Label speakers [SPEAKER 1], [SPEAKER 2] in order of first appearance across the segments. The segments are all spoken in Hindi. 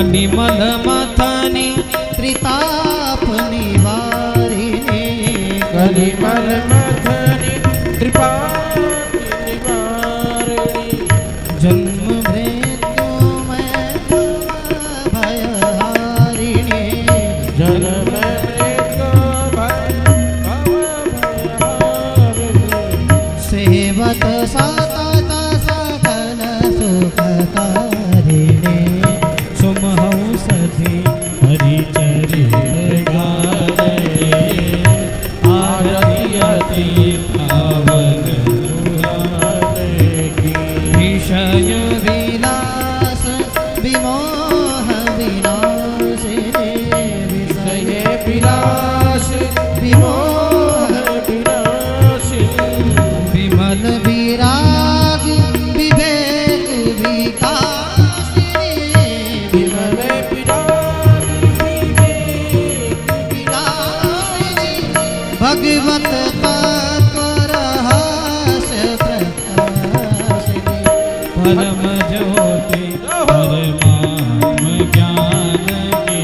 [SPEAKER 1] कलिमल मथनी त्रिताप निवारिणी
[SPEAKER 2] कलिमल मथनी त्रिताप निवारिणी
[SPEAKER 1] जन्म मृत्यु में भयहारिणी
[SPEAKER 2] जन्म मृत्यु भयहारिणी
[SPEAKER 1] सेवत सतत सकल सुखकारिणी सुमहौषधि हरिचरित गाये आरती अति पावन विषय विलास विमोह विनाशिनी विषय
[SPEAKER 2] विलास
[SPEAKER 1] विमोह
[SPEAKER 2] विनाशिनी
[SPEAKER 1] विमल विराग विवेक विकासिनी
[SPEAKER 2] विमल विराग विवेक
[SPEAKER 1] विलासिनी भगवत तत्व रहस्य प्रकाशिनी परम ज्योति परमात्म ज्ञान की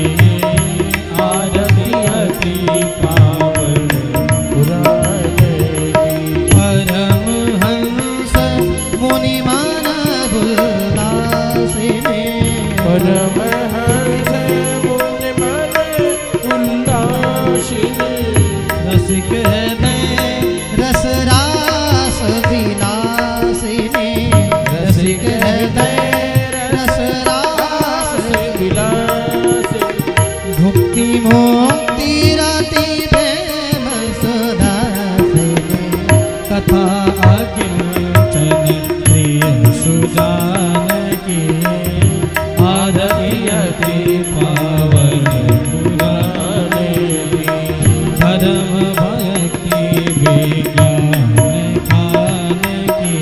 [SPEAKER 2] आरती अति पावन पुराणे की
[SPEAKER 1] परम हंस मुनि मन उल्लासिनी
[SPEAKER 2] परमहंस मुनि मन उल्लासिनी
[SPEAKER 1] रसिक हृदय रस रास विलासिनी रसिक हृदय रस रास
[SPEAKER 2] विलासिनी
[SPEAKER 1] भुक्ति मुक्ति रति प्रेम सुधासिनी कथा अखिल चन प्रिय सुजान की आरती अति पावन पुराणे धर्म भक्ति विज्ञान खान की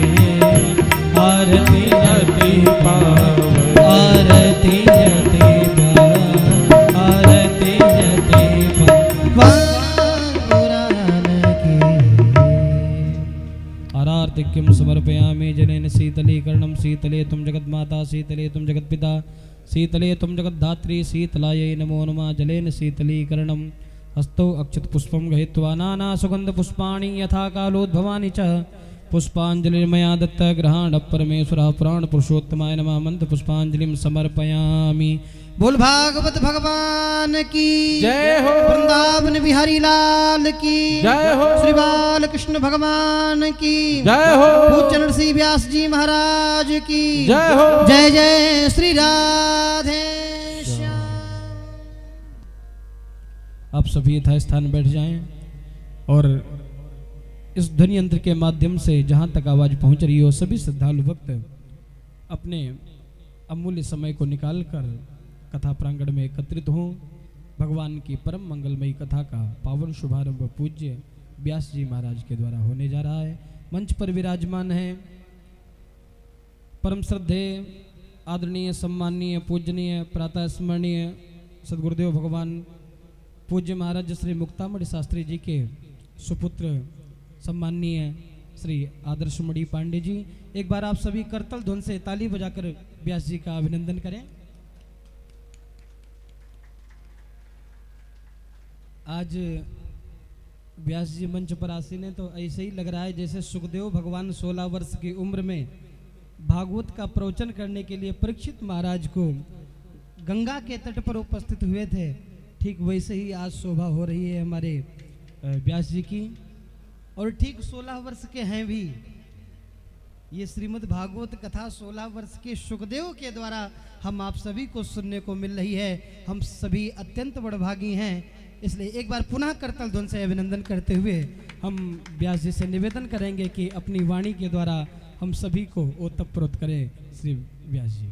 [SPEAKER 1] आरती अति पावन आरती अति पावन आरती अति पावन पुराण की आरार्ति किम समर्पयामि जनेन शीतलीकरणं शीतले तुम जगन्माता शीतले तुम जगत्पिता शीतले तुम जगद्धात्री शीतलायै नमो नमः जलेन शीतलीकरणं हस्तौ अक्षत पुष्पं गृहीत्वा नाना सुगंध पुष्पाणि यथा कालोद्भवानि च पुष्पांजलिर्मया दत्त ग्रहाण परमेश्वरः पुराण पुरुषोत्तमाय नमः मंत्र पुष्पांजलिं समर्पयामि। बोल भागवत भगवान की
[SPEAKER 2] जय हो
[SPEAKER 1] वृंदावन बिहारी लाल की
[SPEAKER 2] जय हो
[SPEAKER 1] श्री बाल कृष्ण भगवान की
[SPEAKER 2] जय हो
[SPEAKER 1] पूज्य नरसिंह व्यास जी महाराज की
[SPEAKER 2] जय हो
[SPEAKER 1] जय जय श्री राधे श्याम। आप सभी यथा स्थान बैठ जाएं और इस ध्वनि यंत्र के माध्यम से जहां तक आवाज पहुंच रही हो सभी श्रद्धालु भक्त अपने अमूल्य समय को निकालकर कथा प्रांगण में एकत्रित हों। भगवान की परम मंगलमयी कथा का पावन शुभारंभ पूज्य व्यास जी महाराज के द्वारा होने जा रहा है। मंच पर विराजमान है परम श्रद्धेय आदरणीय सम्माननीय पूजनीय प्रातः स्मरणीय सदगुरुदेव भगवान पूज्य महाराज श्री मुक्तामणि शास्त्री जी के सुपुत्र सम्माननीय श्री आदर्शमणि पांडे जी। एक बार आप सभी करतल ध्वन से ताली बजाकर व्यास जी का अभिनंदन करें। आज व्यास जी मंच पर आसीन है तो ऐसे ही लग रहा है जैसे सुखदेव भगवान 16 वर्ष की उम्र में भागवत का प्रवचन करने के लिए परीक्षित महाराज को गंगा के तट पर उपस्थित हुए थे। ठीक वैसे ही आज शोभा हो रही है हमारे व्यास जी की और ठीक 16 वर्ष के हैं भी। ये श्रीमद् भागवत कथा 16 वर्ष के सुखदेव के द्वारा हम आप सभी को सुनने को मिल रही है। हम सभी अत्यंत बड़भागी हैं, इसलिए एक बार पुनः करतल ध्वन से अभिनंदन करते हुए हम व्यास जी से निवेदन करेंगे कि अपनी वाणी के द्वारा हम सभी को ओतप्रोत करें। श्री व्यास जी।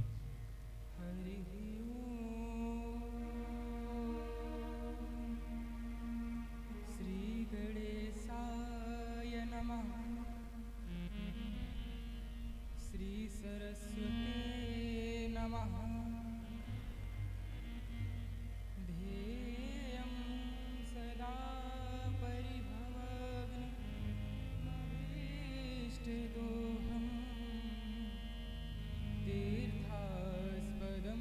[SPEAKER 3] तीर्थास्पदं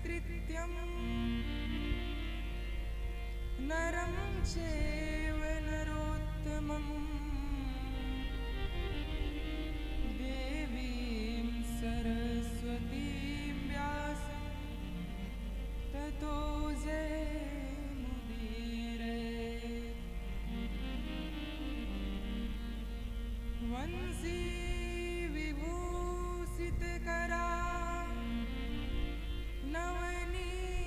[SPEAKER 3] तृतीयं नरं चैव नरोत्तमं देवीं सरस्वतीं व्यासं ततो जयमुदीरये। वंशी विभूषितकरा नवनीरदाभात्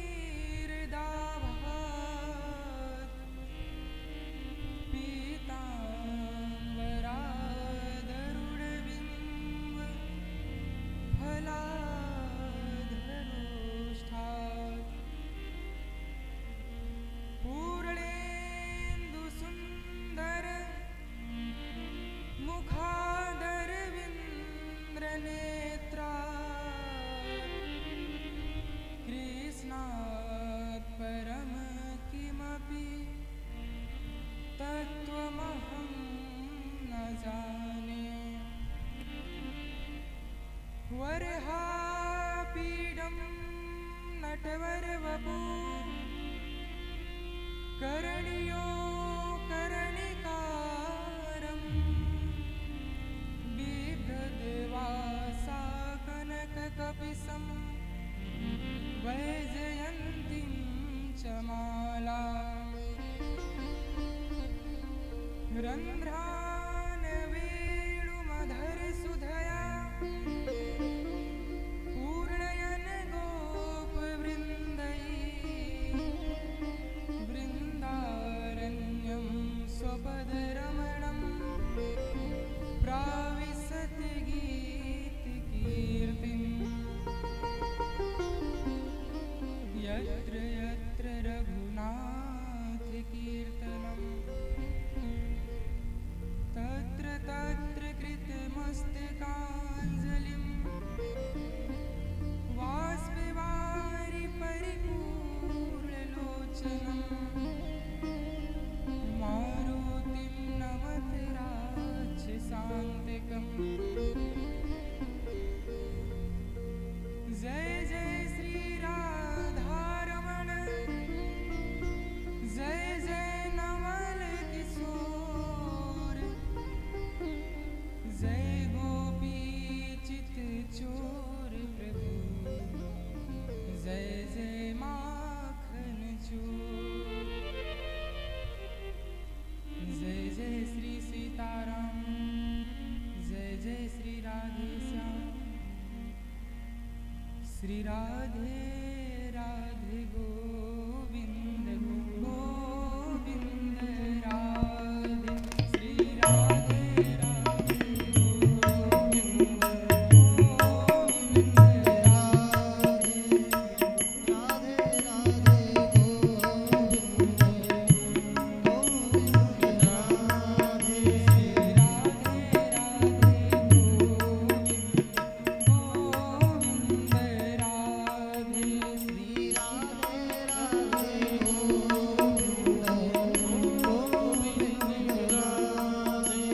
[SPEAKER 3] पीताम्बरादरुणबिम्ब फलाधरोष्ठात् पूर्णेन्दुसुन्दर मुखादरविन्द्रनेत्रा कृष्णात् परम किमपि तत्त्वमहं न जाने। वरहापीडं नटवरवपु करणीयो कर्णिकारं बिभ्रद्वासा कनककपिशं वैजयन्तीं च मालाम् रन्ध्रानवेणुमधरसुधया पूर्णयन् गोपवृन्दैः वृन्दारण्यं स्वपदरमणं प्राविशति गीतकीर्तिम्। यत्र यत्र रघुनाथकीर्तनं तत्र तत्र कृतमस्तकाञ्जलिं बाष्पवारि परिपूर्णलोचनं मारुतिं नमत राक्षसान्तिकम्। जय जय श्री राधारमण जय जय नवल किशोर जय गोपी चित चोर प्रभु जय जय माखन चोर। जय जय श्री सीताराम जय जय श्री राधे श्याम श्री राधे राधे गोविंद गोविंद राधे श्री राधे राधे गोविंद गोविंद राधे राधे राधे गोविंद गोविंद राधे श्री राधे राधे गोविंद गोविंद राधे श्री राधे राधे गोविंद गोविंद राधे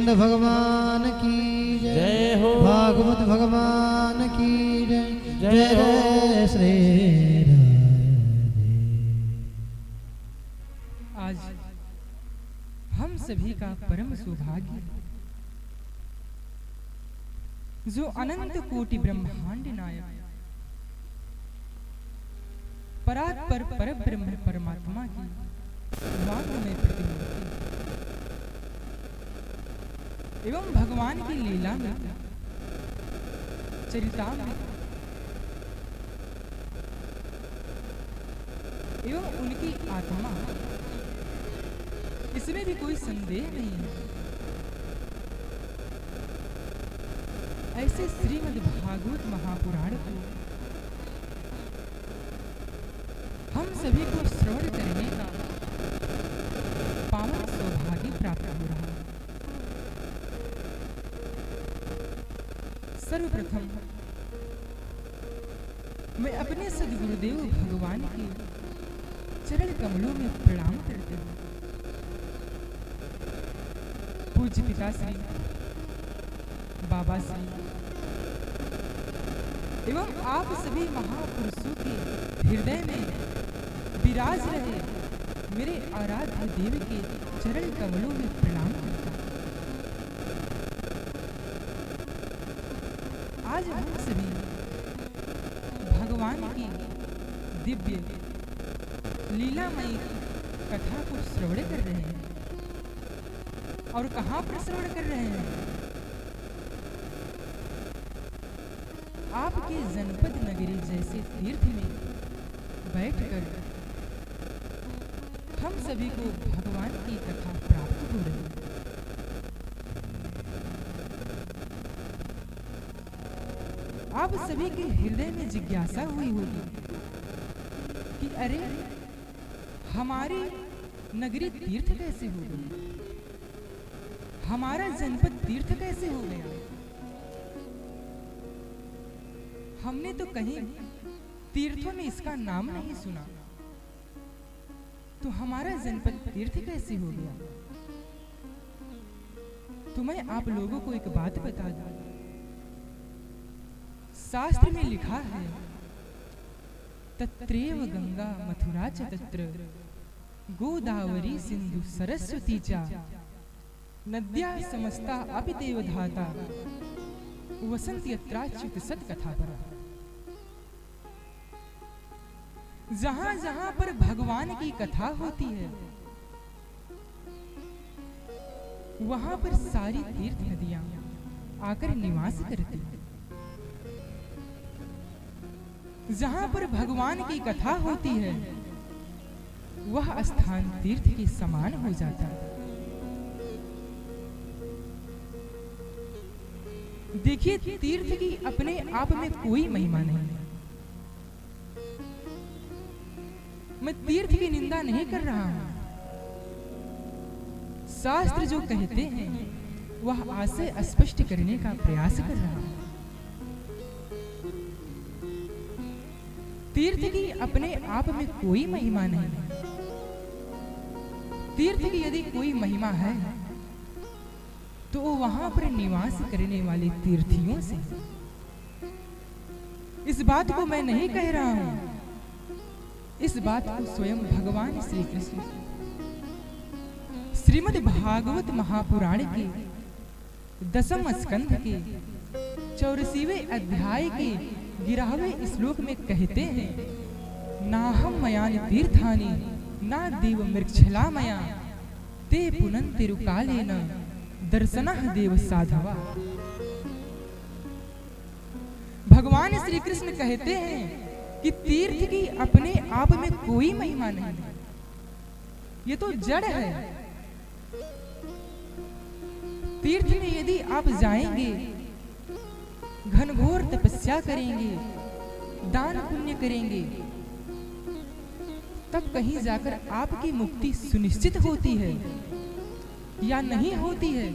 [SPEAKER 1] स्कंद भगवान की जय।
[SPEAKER 2] जय हो
[SPEAKER 1] भागवत भगवान की जय।
[SPEAKER 2] जय हो
[SPEAKER 1] जय श्री राधे।
[SPEAKER 3] आज हम सभी का परम सौभाग्य जो अनंत कोटि ब्रह्मांड नायक परात्पर पर ब्रह्म परमात्मा की वांग में प्रतिमूर्ति एवं भगवान की लीला में चरितामृत एवं उनकी आत्मा, इसमें भी कोई संदेह नहीं है। ऐसे श्रीमद् भागवत महापुराण को हम सभी को श्रवण करने का पावन सौभाग्य प्राप्त हो रहा है। सर्वप्रथम मैं अपने सद्गुरुदेव भगवान के चरण कमलों में प्रणाम करते हूँ। पूज्य पिताश्री, बाबा श्री एवं आप सभी महापुरुषों के हृदय में विराज रहे मेरे आराध्य देव के चरण कमलों में प्रणाम करता हूं। आज हम सभी भगवान की दिव्य लीलामयी कथा को श्रवण कर रहे हैं। और कहां पर श्रवण कर रहे हैं? आपके जनपद नगरी जैसे तीर्थ में बैठकर हम सभी को भगवान की कथा प्राप्त हो रही है। आप सभी के हृदय में जिज्ञासा हुई होगी कि अरे हमारी नगरी तीर्थ कैसे हो गई, हमारा जनपद तीर्थ कैसे हो गया। हमने तो कहीं तीर्थों में इसका नाम नहीं सुना, तो हमारा जनपद तीर्थ कैसे हो गया। तो मैं आप लोगों को एक बात बता दूं, शास्त्र में लिखा है तत्रैव गंगा मथुरा च तत्र गोदावरी सिंधु सरस्वती च नद्या समस्ता अपि देवधाता वसंत यत्राच्युत सत्कथा पर। जहां जहां पर भगवान की कथा होती है वहां पर सारी तीर्थ नदियां आकर निवास करती है। जहां पर भगवान की कथा होती है वह स्थान तीर्थ के समान हो जाता है। देखिए, तीर्थ की अपने आप में कोई महिमा नहीं है। मैं तीर्थ की निंदा नहीं कर रहा हूं। शास्त्र जो कहते हैं वह आशय स्पष्ट करने का प्रयास कर रहा हूं। तीर्थ की अपने आप में कोई महिमा नहीं है। तीर्थ की यदि कोई महिमा है तो वहां पर निवास करने वाले तीर्थियों से। इस बात को मैं नहीं कह रहा हूं, इस बात को स्वयं भगवान श्री कृष्ण श्रीमद् भागवत महापुराण के 10वें स्कंध के 84वें अध्याय के 11वें श्लोक में कहते हैं, नाहम मयानि तीर्थानि ना देव मृक्षला मया ते पुनन्ति रुकालेन दर्शनः देव साधवा। भगवान श्री कृष्ण कहते हैं कि तीर्थ की अपने आप में कोई महिमा नहीं है, ये तो जड़ है। तीर्थ में यदि आप जाएंगे, घनघोर तपस्या करेंगे, दान पुण्य करेंगे, तब कहीं जाकर आपकी मुक्ति सुनिश्चित होती है या नहीं होती है,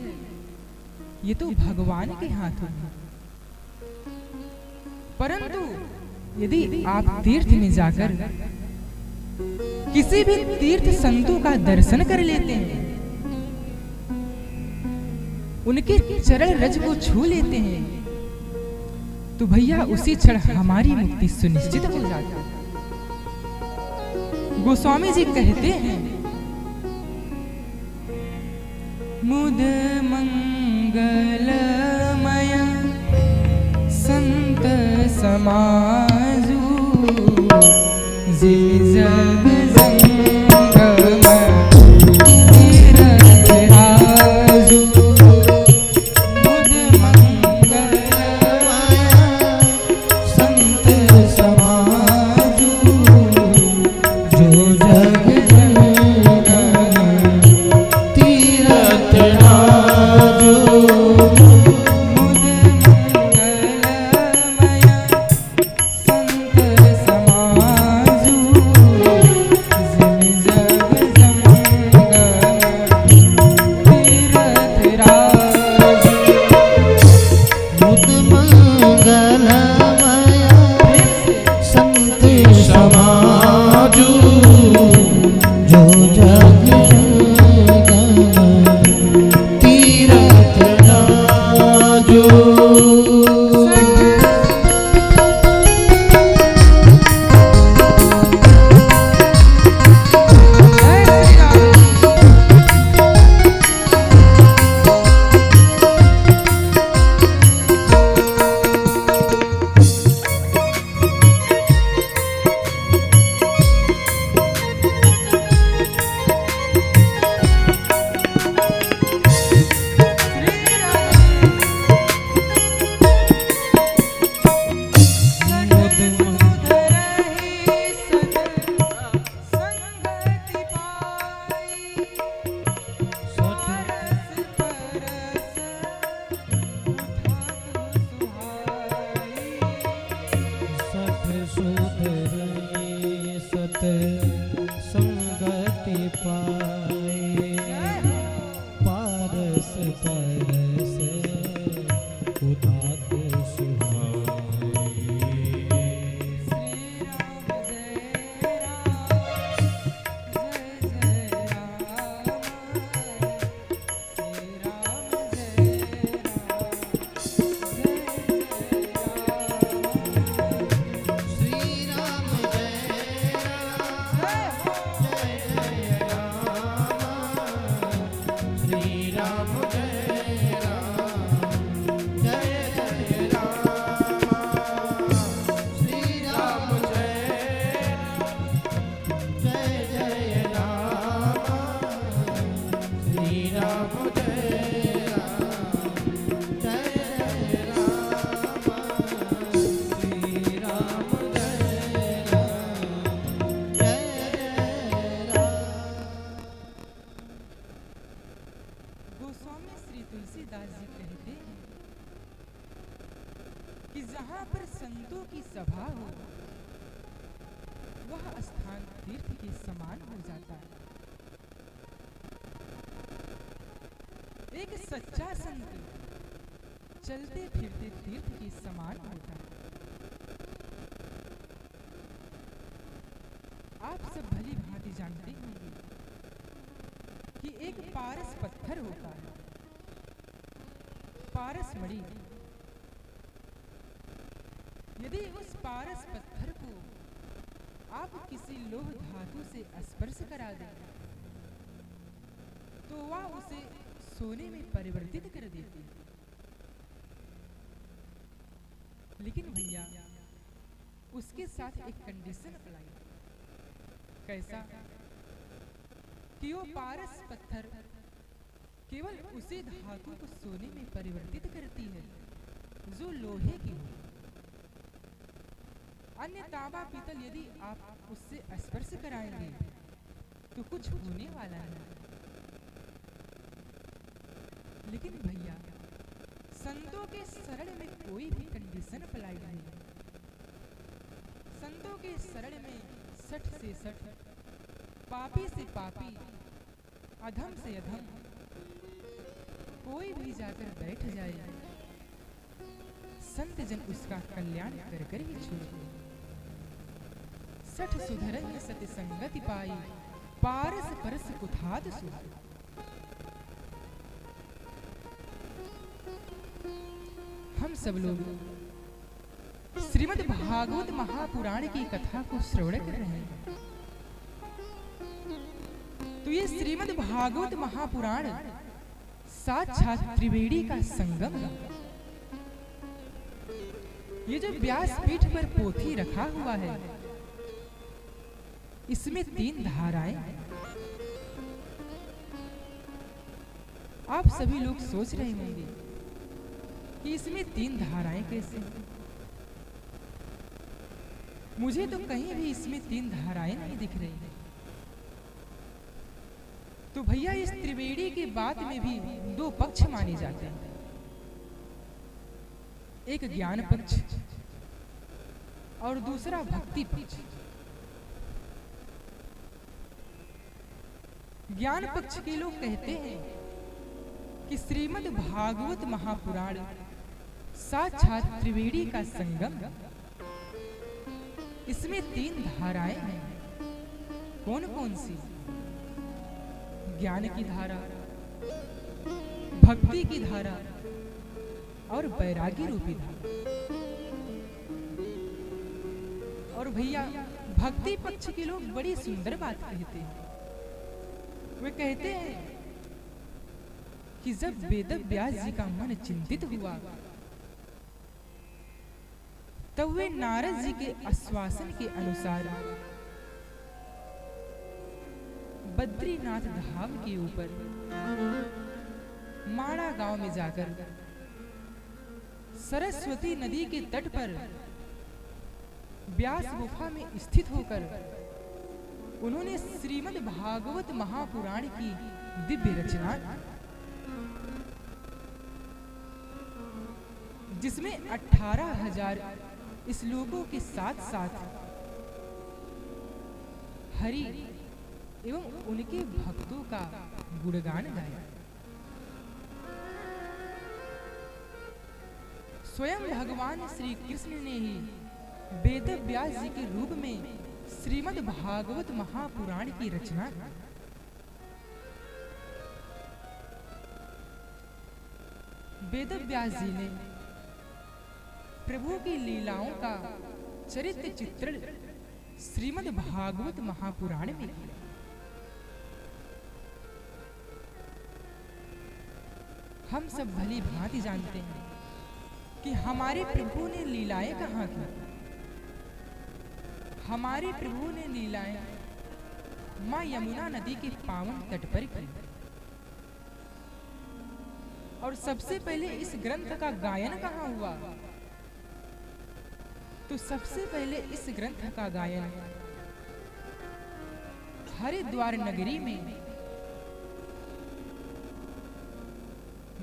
[SPEAKER 3] ये तो भगवान के हाथों में। परंतु यदि आप तीर्थ में जाकर किसी भी तीर्थ संतों का दर्शन कर लेते हैं, उनके चरण रज को छू लेते हैं तो भैया उसी क्षण हमारी मुक्ति सुनिश्चित हो जाती है। गोस्वामी जी कहते हैं, मुद मंगलमय संत समाजू जे जग जंगम तीरथ राजू। मुद मंगलमय संत समाजू जो जग जंगम तीरथ राजू। मुद मंगलमय संत समाजू जिन जग जंगम तीरथ राजू।
[SPEAKER 2] मुद मंगलमय संत समाजू जो जग तीरथ राजू।
[SPEAKER 3] जय श्री राम।
[SPEAKER 1] सत संगति पाए पारस परस उदात सुहाए।
[SPEAKER 3] गोस्वामी श्री तुलसीदास जी कहते हैं कि जहाँ पर संतों की सभा हो वह स्थान तीर्थ के समान हो जाता है। एक सच्चा संत चलते फिरते तीर्थ के समान होता है। आप सब भली भांति जानते होंगे कि एक पारस पत्थर होता है, पारस मणि। यदि उस पारस पत्थर को आप किसी लोह धातु से स्पर्श करा दें तो वह उसे सोने में परिवर्तित कर देती है। लेकिन भैया उसके साथ एक कंडीशन अप्लाई। कैसा कि वो पारस पत्थर केवल उसी धातु को सोने में परिवर्तित करती है जो लोहे की हो। अन्य तांबा पीतल यदि आप उससे स्पर्श कराएंगे तो कुछ होने वाला नहीं। लेकिन भैया संतों के शरण में कोई भी कंडीशन अप्लाई नहीं। संतों के शरण में सठ से सठ, पापी से पापी, अधम से अधम कोई भी जाकर बैठ जाए, संत जन उसका कल्याण कर कर ही छोड़े। सठ सुधरहि सति संगति पाई, पारस परस कुठाद सुहाई। हम सब लोग श्रीमद् भागवत महापुराण की कथा को श्रवण कर रहे हैं। तो ये श्रीमद् भागवत महापुराण साक्षात त्रिवेणी का संगम है। ये जो व्यासपीठ पर पोथी रखा हुआ है, इसमें 3 धाराएं हैं। आप सभी लोग सोच रहे होंगे कि इसमें 3 धाराएं कैसे हैं? मुझे तो कहीं भी इसमें 3 धाराएं नहीं दिख रही हैं। तो भैया इस त्रिवेणी की बात में भी 2 पक्ष माने जाते हैं। एक ज्ञान पक्ष और दूसरा भक्ति पक्ष। ज्ञान पक्ष के लोग कहते हैं कि श्रीमद् भागवत महापुराण साक्षात त्रिवेणी का संगम, इसमें 3 धाराएं हैं। कौन कौन सी? ज्ञान की धारा, भक्ति की धारा और वैरागी रूपी धारा। और भैया भक्ति पक्ष के लोग बड़ी सुंदर बात कहते हैं। वे कहते हैं कि जब वेद व्यास जी का मन चिंतित हुआ, तब वे नारद जी के आश्वासन के अनुसार बद्रीनाथ धाम के ऊपर माड़ा गांव में जाकर सरस्वती नदी के तट पर व्यास गुफा में स्थित होकर उन्होंने श्रीमद् भागवत महापुराण की दिव्य रचना, जिसमें 18,000 श्लोकों के साथ साथ हरि एवं उनके भक्तों का गुणगान गाया। स्वयं भगवान श्री कृष्ण ने ही वेद व्यास जी के रूप में श्रीमद् भागवत महापुराण की रचना की। वेद व्यास जी ने प्रभु की लीलाओं का चरित्र चित्रण श्रीमद् भागवत महापुराण में किया। हम सब भली भांति जानते हैं कि हमारे प्रभु ने लीलाएं कहाँ की। हमारे प्रभु ने लीलाएं मां यमुना नदी के पावन तट पर की। और सबसे पहले इस ग्रंथ का गायन कहाँ हुआ? तो सबसे पहले इस ग्रंथ का गायन हरिद्वार नगरी में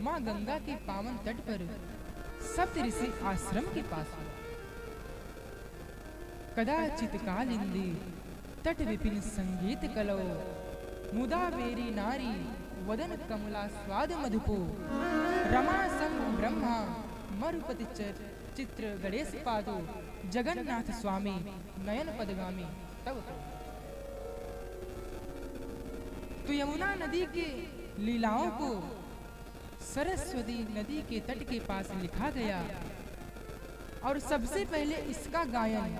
[SPEAKER 3] मां गंगा के पावन तट पर सप्तऋषि आश्रम के पास हुआ। कदाचित कालिंदी तट विपिन संगीत कलो, मुदा बेरी नारी वदन कमला स्वाद मधुपो, रमा संग ब्रह्मा मरुपति चित्र गणेश पादो, जगन्नाथ स्वामी नयन पदगामी तब। तो यमुना नदी के लीलाओं को सरस्वती नदी के तट के पास लिखा गया और सबसे पहले इसका गायन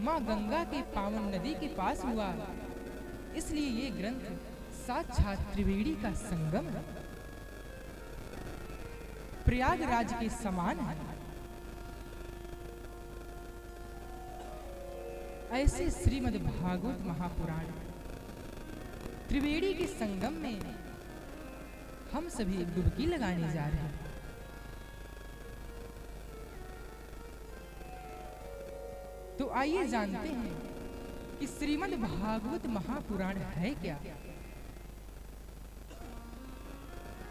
[SPEAKER 3] मां गंगा के पावन नदी के पास हुआ। इसलिए ये ग्रंथ साक्षात त्रिवेणी का संगम है, प्रयागराज के समान है। ऐसे श्रीमद् भागवत महापुराण त्रिवेणी के संगम में हम सभी एक डुबकी लगाने जा रहे हैं। तो आइए जानते हैं कि श्रीमद् भागवत महापुराण है क्या,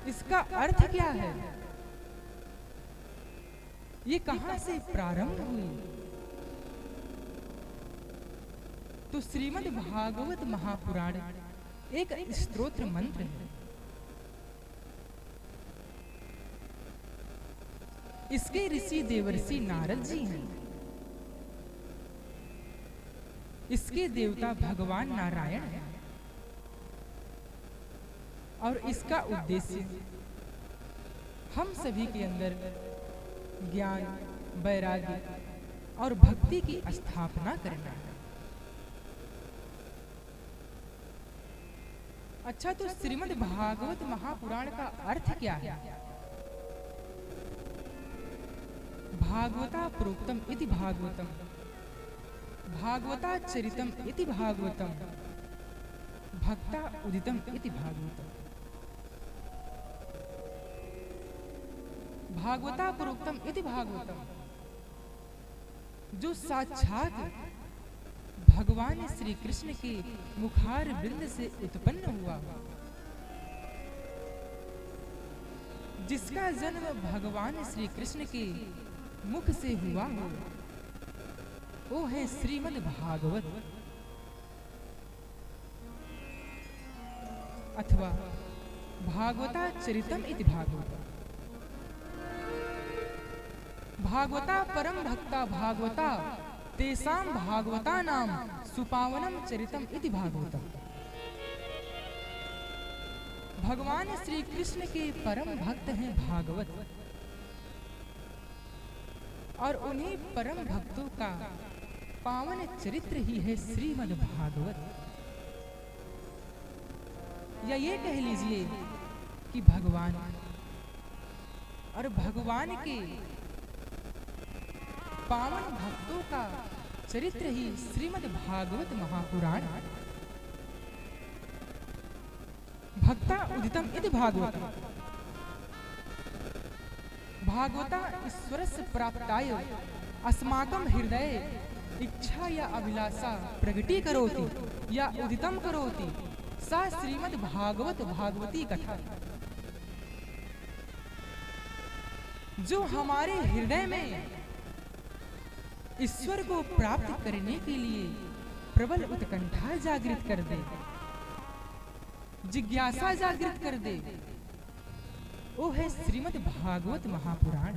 [SPEAKER 3] इसका अर्थ क्या है, ये कहां से प्रारंभ हुई। तो श्रीमद् भागवत महापुराण एक स्तोत्र मंत्र है। इसके ऋषि देवर्षि नारद जी हैं। इसके देवता भगवान नारायण हैं। और इसका उद्देश्य हम सभी के अंदर ज्ञान, वैराग्य और भक्ति की स्थापना करना है। अच्छा, तो श्रीमद् भागवत महापुराण का अर्थ क्या है? भागवता प्रोक्तम इति भागवतम, भागवता चरितम इति भागवतम, भक्ता उदितम इति भागवतम। भागवता प्रोक्तम इति भागवतम, जो साक्षात भगवान श्री कृष्ण के मुखार बिंद से उत्पन्न हुआ, जिसका जन्म भगवान श्री कृष्ण के मुख से हुआ हो, वो है श्रीमद् भागवत अथवा भागवता चरितम इति भागवतम। भागवता परम भक्ता भागवता तेसाम भागवता नाम सुपावनम चरितम इति भागवतम। भगवान श्री कृष्ण के परम भक्त हैं भागवत, और उन्हीं परम भक्तों का पावन चरित्र ही है श्रीमद् भागवत। या ये कह लीजिए कि भगवान और भगवान के पावन भक्तों का चरित्र ही श्रीमद् भागवत महापुराण। भक्ता उदितम इति भागवतम, भागवता ईश्वरस्य प्राप्ताय अस्माकं हृदये इच्छा या अभिलाषा प्रगटीकरोति या उदितं करोति, सा श्रीमद् भागवत भागवती कथा। जो हमारे हृदय में ईश्वर को प्राप्त करने के लिए प्रबल उत्कंठा जागृत कर दे, जिज्ञासा जागृत कर दे, वो है श्रीमद् भागवत महापुराण।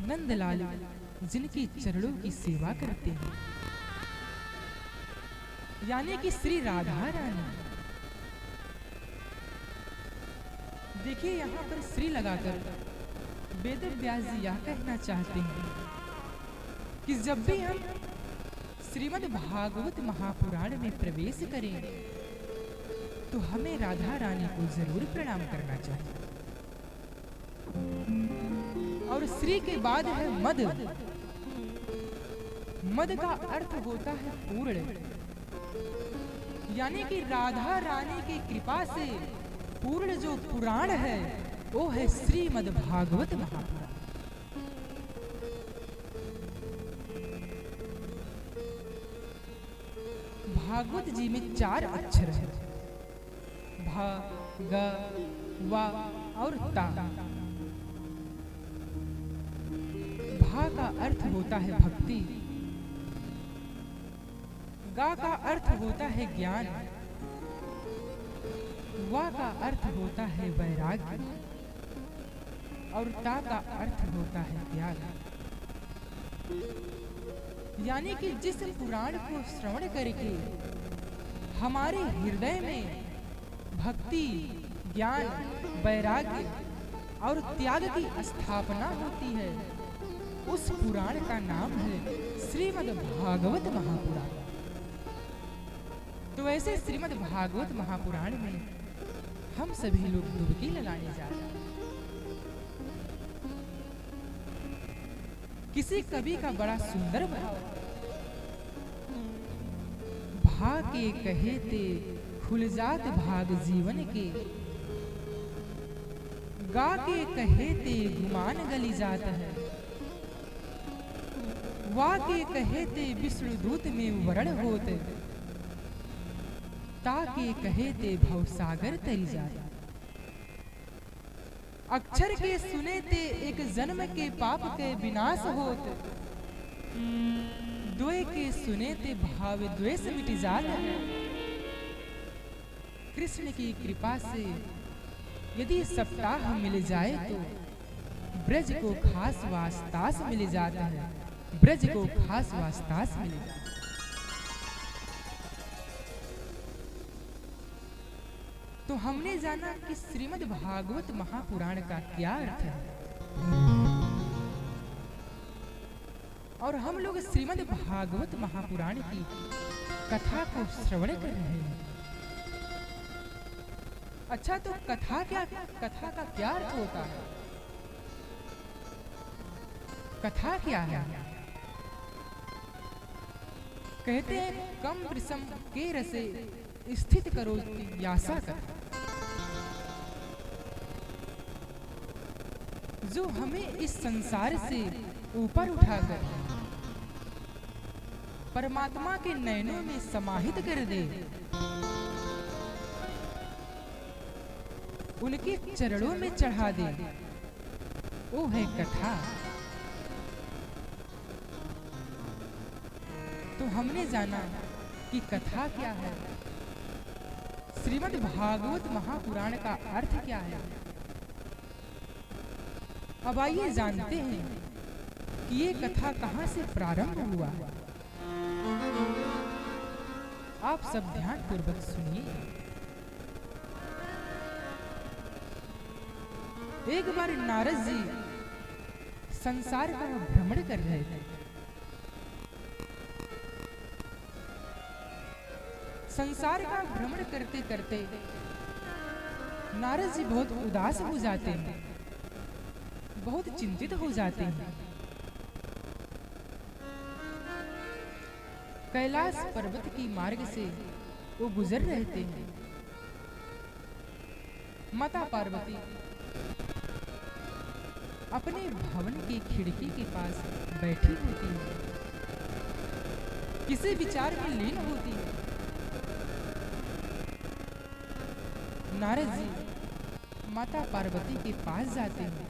[SPEAKER 3] नंदलाल जिनकी चरणों की सेवा करते हैं, यानी कि श्री राधा रानी। देखिए, यहाँ पर श्री लगाकर वेद व्यास जी यह कहना चाहते हैं कि जब भी हम श्रीमद् भागवत महापुराण में प्रवेश करें तो हमें राधा रानी को जरूर प्रणाम करना चाहिए। और श्री के बाद है मद। मद का अर्थ होता है पूर्ण, यानी कि राधा रानी की कृपा से पूर्ण जो पुराण है वो है श्रीमद् भागवत महापुराण। भागवत जी में 4 अक्षर है, भा, ग, वा और ता। भा का अर्थ होता है भक्ति, गा का अर्थ होता है ज्ञान, वा का अर्थ होता है वैराग्य और ता का अर्थ होता है त्याग। यानी कि जिस पुराण को श्रवण करके हमारे हृदय में भक्ति, ज्ञान, वैराग्य और त्याग की स्थापना होती है, उस पुराण का नाम है श्रीमद् भागवत महापुराण। तो ऐसे श्रीमद् भागवत महापुराण में हम सभी लोग डुबकी लगाने जा रहे हैं। किसी कवि का बड़ा सुंदर भाव, भा के कहे ते खुल जात भाग जीवन के, गा के कहे ते गुमान गली जात है, वा के कहे ते विष्णु दूत में वरण होते, ता के कहे ते भवसागर तरी जाता। अक्षर के सुने ते एक जन्म के पाप के विनाश होत, द्वय के सुने ते भाव द्वेष मिट जात है। कृष्ण की कृपा से यदि सप्ताह मिल जाए तो ब्रज को खास वास्तास मिल जाता है, ब्रज को खास वास्तास मिल जाता है। तो हमने जाना कि श्रीमद् भागवत महापुराण का क्या अर्थ है, और हम लोग श्रीमद् भागवत महापुराण की कथा को श्रवण कर रहे हैं। अच्छा, तो कथा का क्या अर्थ होता है? कथा क्या है? कहते हैं कम वृषम के रसे स्थित करो यासा कथा, जो हमें इस संसार से ऊपर उठाकर परमात्मा के नयनों में समाहित कर दे, उनके चरणों में चढ़ा दे, वो है कथा। तो हमने जाना कि कथा क्या है, श्रीमद् भागवत महापुराण का अर्थ क्या है। अब आइए जानते हैं कि ये कथा कहां से प्रारंभ हुआ। आप सब ध्यान पूर्वक सुनिए। एक बार नारद जी संसार का भ्रमण कर रहे थे। संसार का भ्रमण करते करते नारद जी बहुत उदास हो जाते हैं, बहुत चिंतित हो जाते हैं। कैलाश पर्वत की मार्ग से वो गुजर रहे थे। माता पार्वती अपने भवन की खिड़की के पास बैठी होती है, किसी विचार में लीन होती है। नारद जी माता पार्वती के पास जाते हैं,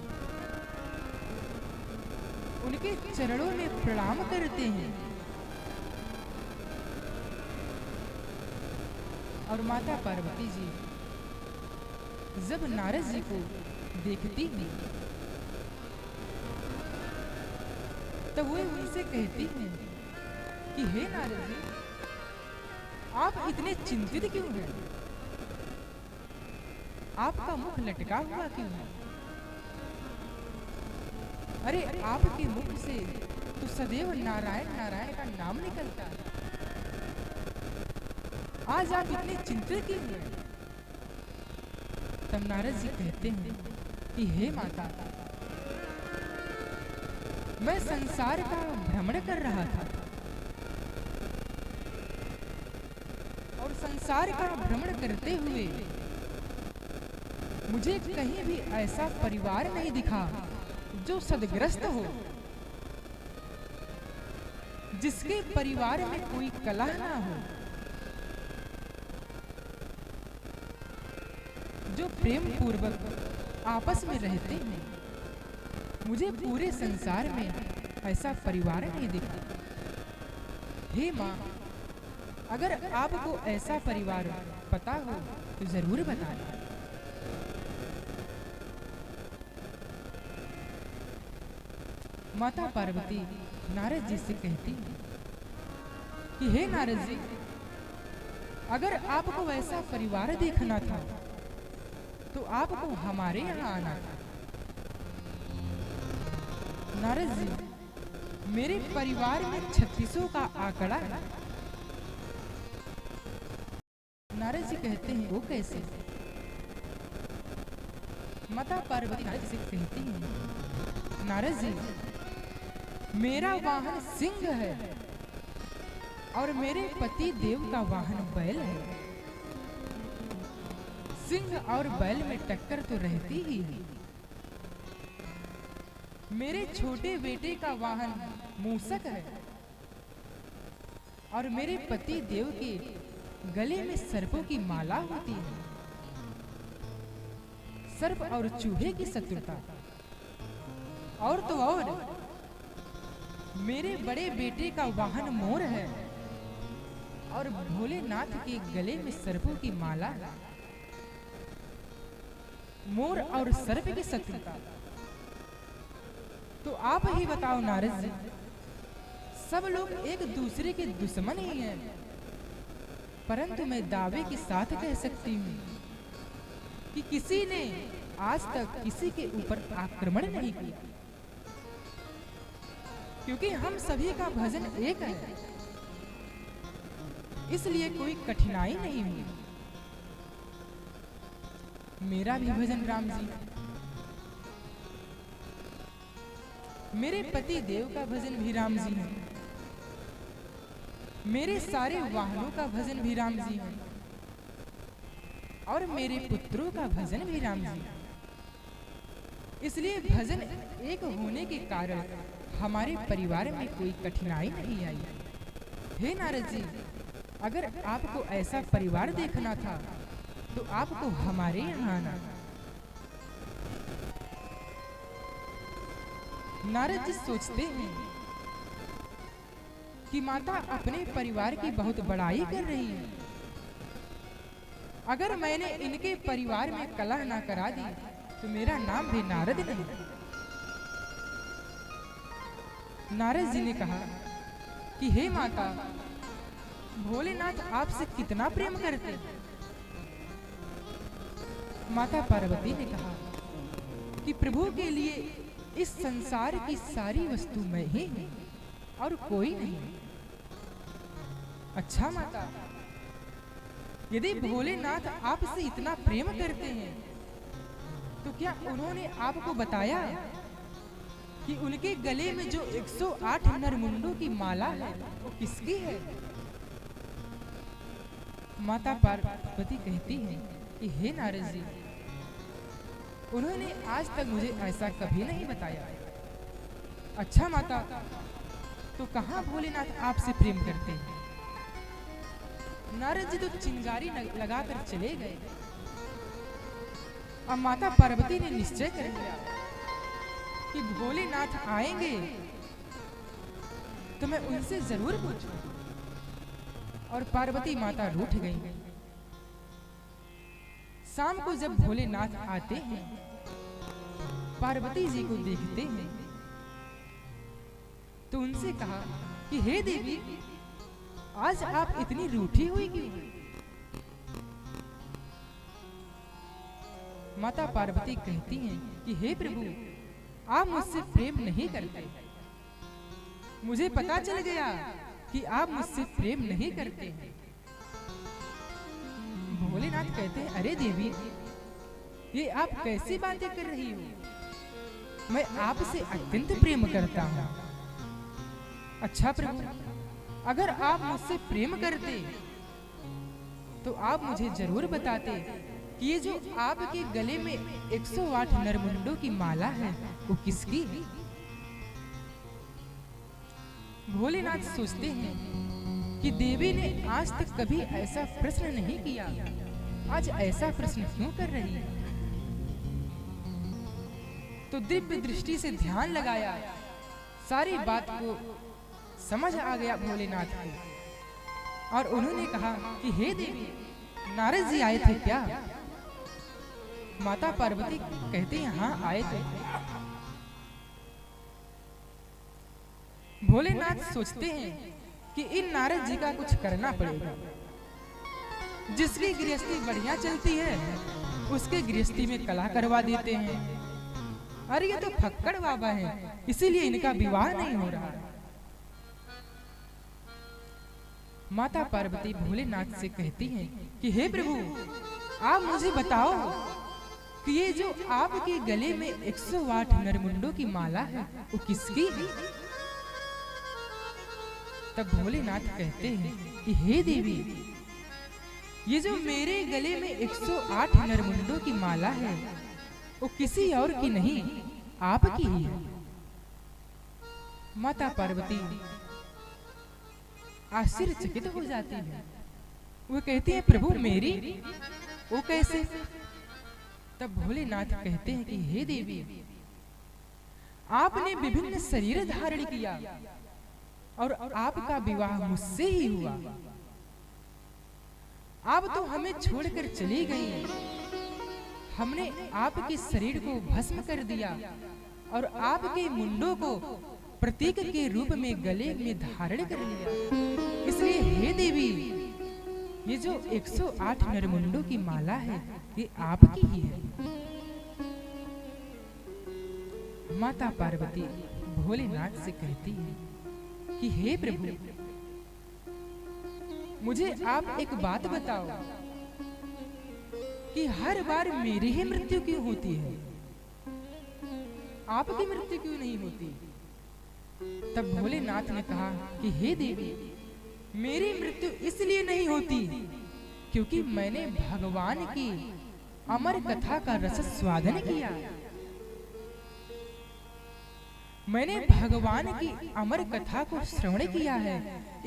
[SPEAKER 3] उनके चरणों में प्रणाम करते हैं और माता पार्वती जी जब नारद जी को देखती हैं तब वो उनसे कहती हैं कि हे नारद जी, आप इतने चिंतित क्यों हैं? आपका मुख लटका हुआ क्यों है? अरे आपके मुख से तो सदैव नारायण नारायण का नाम निकलता है। आज आप इतने चिंतित क्यों हैं? तब नारद जी कहते हैं कि हे माता, मैं संसार का भ्रमण कर रहा था और संसार का भ्रमण करते हुए मुझे कहीं भी ऐसा परिवार नहीं दिखा जो सदग्रस्त हो, जिसके परिवार में कोई कलह ना हो, जो प्रेम पूर्वक आपस में रहते हैं। मुझे पूरे संसार में ऐसा परिवार नहीं दिखा। हे माँ, अगर आपको ऐसा परिवार पता हो तो जरूर बताना। माता पार्वती नारद जी से कहती है कि हे नारद जी, अगर आपको ऐसा परिवार देखना था तो आपको हमारे यहाँ आना था। नारद जी, मेरे परिवार में 36 का आंकड़ा है। नारद जी कहते हैं वो कैसे? माता पार्वती नारद जी से कहती हैं, नारद जी, मेरा वाहन सिंह है और मेरे पति देव का वाहन बैल है। सिंह और बैल में टक्कर तो रहती ही है। मेरे छोटे बेटे का वाहन मूसक है और मेरे पति देव के गले में सर्पों की माला होती है। सर्प और चूहे की शत्रुता। और तो और मेरे बड़े बेटे का वाहन मोर है और भोलेनाथ के गले में सर्पों की माला है। मोर और सर्प की शत्रुता। तो आप ही बताओ नारद जी, सब लोग एक दूसरे के दुश्मन ही हैं, परंतु मैं दावे के साथ कह सकती हूँ कि किसी ने आज तक किसी के ऊपर आक्रमण नहीं किया, क्योंकि हम सभी का भजन एक है, इसलिए कोई कठिनाई नहीं हुई। मेरा भी भजन राम जी, मेरे पति देव का भजन भी राम जी है, मेरे सारे वाहनों का भजन भी राम जी है, और मेरे पुत्रों का भजन भी राम जी है। इसलिए भजन एक होने के कारण हमारे परिवार में कोई कठिनाई नहीं आई। हे नारद जी, अगर आपको ऐसा परिवार देखना था तो आपको हमारे यहाँ आना। नारद जी सोचते हैं कि माता अपने परिवार की बहुत बड़ाई कर रही है। अगर मैंने इनके परिवार में कलह ना करा दी तो मेरा नाम भी नारद नहीं। नारद जी ने कहा कि हे माता, भोलेनाथ आपसे कितना प्रेम करते हैं। माता पार्वती ने कहा कि प्रभु के लिए इस संसार की सारी वस्तु मैं ही हूं और कोई नहीं। अच्छा माता, यदि भोलेनाथ आपसे इतना प्रेम करते हैं तो क्या उन्होंने आपको बताया कि उनके गले में जो 108 नरमुंडों की माला है वो किसकी है? माता पार्वती कहती हैं कि हे नारद जी, उन्होंने आज तक मुझे ऐसा कभी नहीं बताया। अच्छा माता, तो कहाँ भोलेनाथ आपसे प्रेम करते हैं? नारद जी तो चिंगारी लगाकर चले गए। अब माता पार्वती ने निश्चय कर लिया कि भोलेनाथ आएंगे तो मैं उनसे जरूर पूछूं। और पार्वती माता रूठ गई। शाम को जब भोलेनाथ आते हैं, पार्वती जी को देखते हैं तो उनसे कहा कि हे देवी, आज आप इतनी रूठी हुई क्यों हैं? माता पार्वती कहती हैं कि हे प्रभु, आप मुझसे प्रेम नहीं करते। मुझे पता चल गया कि आप मुझसे प्रेम नहीं करते। भोलेनाथ कहते हैं, अरे देवी, ये आप कैसी बातें कर रही हो? मैं आपसे अत्यंत प्रेम करता हूँ। अच्छा प्रभु, अगर आप मुझसे प्रेम करते तो आप मुझे जरूर बताते कि ये जो आपके गले में 108 नरमुंडों की माला है वो किसकी है? भोलेनाथ सोचते हैं कि देवी ने आज तक कभी ऐसा प्रश्न नहीं किया, आज ऐसा प्रश्न क्यों कर रही है? तो दिव्य दृष्टि से ध्यान लगाया, सारी बात को समझ आ गया भोलेनाथ को। और उन्होंने कहा कि हे देवी, नारद जी आए थे क्या? माता पार्वती कहते हैं, हाँ आए थे। भोलेनाथ सोचते हैं कि इन नारद जी का कुछ करना पड़ेगा। जिसकी गृहस्थी बढ़िया चलती है उसके गृहस्थी में कलह करवा देते हैं। अरे ये तो फक्कड़ बाबा हैं, इसीलिए इनका विवाह नहीं हो रहा। माता पार्वती भोलेनाथ से कहती हैं कि हे प्रभु, आप मुझे बताओ कि ये जो आपके गले में 108 नरमुंडों की माला है वो किसकी है? तब भोलेनाथ कहते हैं कि हे देवी, ये जो मेरे गले में 108 नरमुंडों की माला है वो किसी और की नहीं, आपकी ही है। माता पार्वती आश्चर्यचकित हो जाती है। वो कहती है, प्रभु मेरी? वो कैसे? तब भोलेनाथ कहते हैं कि हे देवी, आपने विभिन्न शरीर धारण किया और आपका विवाह मुझसे ही हुआ। आप तो हमें छोड़कर चली गई। हमने आपके शरीर को भस्म कर दिया और आपके मुंडों को प्रतीक के रूप में गले में धारण कर लिया। इसलिए हे देवी, ये जो 108 नरमुंडों की माला है, ये आपकी ही है। माता पार्वती भोलेनाथ से कहती है कि हे प्रभु, मुझे आप एक बात बताओ कि हर बार मेरी ही मृत्यु क्यों होती है, आपकी मृत्यु क्यों नहीं होती? तब भोलेनाथ ने कहा कि हे देवी, मेरी मृत्यु इसलिए नहीं होती क्योंकि मैंने भगवान की अमर कथा का रस स्वादन किया। मैंने भगवान की अमर कथा को श्रवण किया है,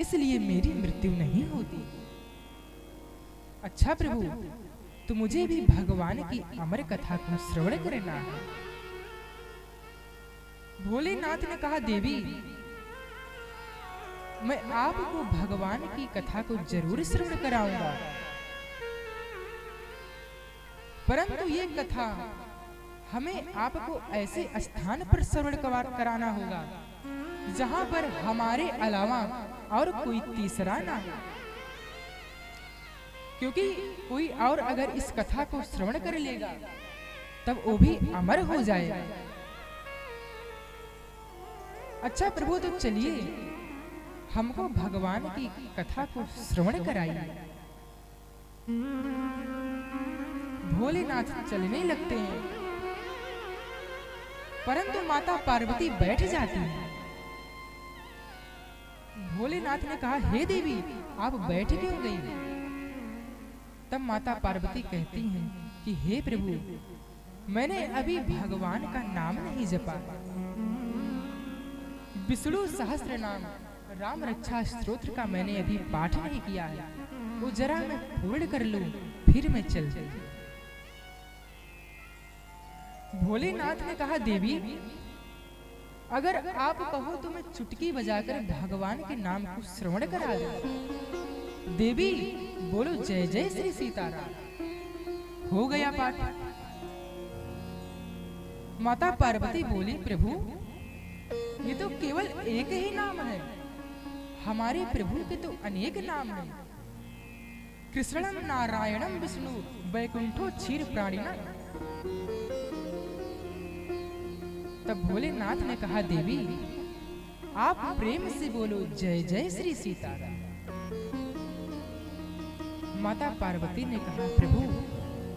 [SPEAKER 3] इसलिए मेरी मृत्यु नहीं होती। अच्छा प्रभु, तो मुझे भी भगवान की अमर कथा को श्रवण करना है। भोलेनाथ ने कहा देवी, मैं आपको भगवान की कथा को जरूर श्रवण कराऊंगा, परंतु ये कथा हमें आपको ऐसे स्थान पर श्रवण कराना होगा जहां पर हमारे अलावा और कोई तीसरा ना हो, क्योंकि कोई और अगर इस कथा को श्रवण कर लेगा तब वो भी अमर हो जाएगा। अच्छा प्रभु, तो चलिए हमको भगवान की कथा को श्रवण कराइए। भोलेनाथ चलने लगते हैं, परंतु माता पार्वती बैठ जाती है। भोलेनाथ ने कहा, हे देवी, आप बैठ क्यों गई? तब माता पार्वती कहती हैं कि हे प्रभु, मैंने अभी भगवान का नाम नहीं जपा। विष्णु सहस्त्र नाम राम रक्षा स्तोत्र का मैंने अभी पाठ नहीं किया है, वो जरा मैं पूर्ण कर लूं, फिर मैं चल जाऊं। भोलेनाथ ने कहा, देवी, अगर आप कहो तो मैं चुटकी बजाकर भगवान के नाम को श्रवण करा दूं। देवी बोलो, जय जय श्री सीताराम। हो गया पाठ। माता पार्वती बोली, प्रभु, ये तो केवल एक ही नाम है, हमारे प्रभु के तो अनेक नाम हैं। कृष्णम नारायणम विष्णु वैकुंठो क्षीर प्राणिना। तब भोलेनाथ ने कहा, देवी, आप प्रेम से बोलो, जय जय श्री सीताराम। माता पार्वती ने कहा, प्रभु,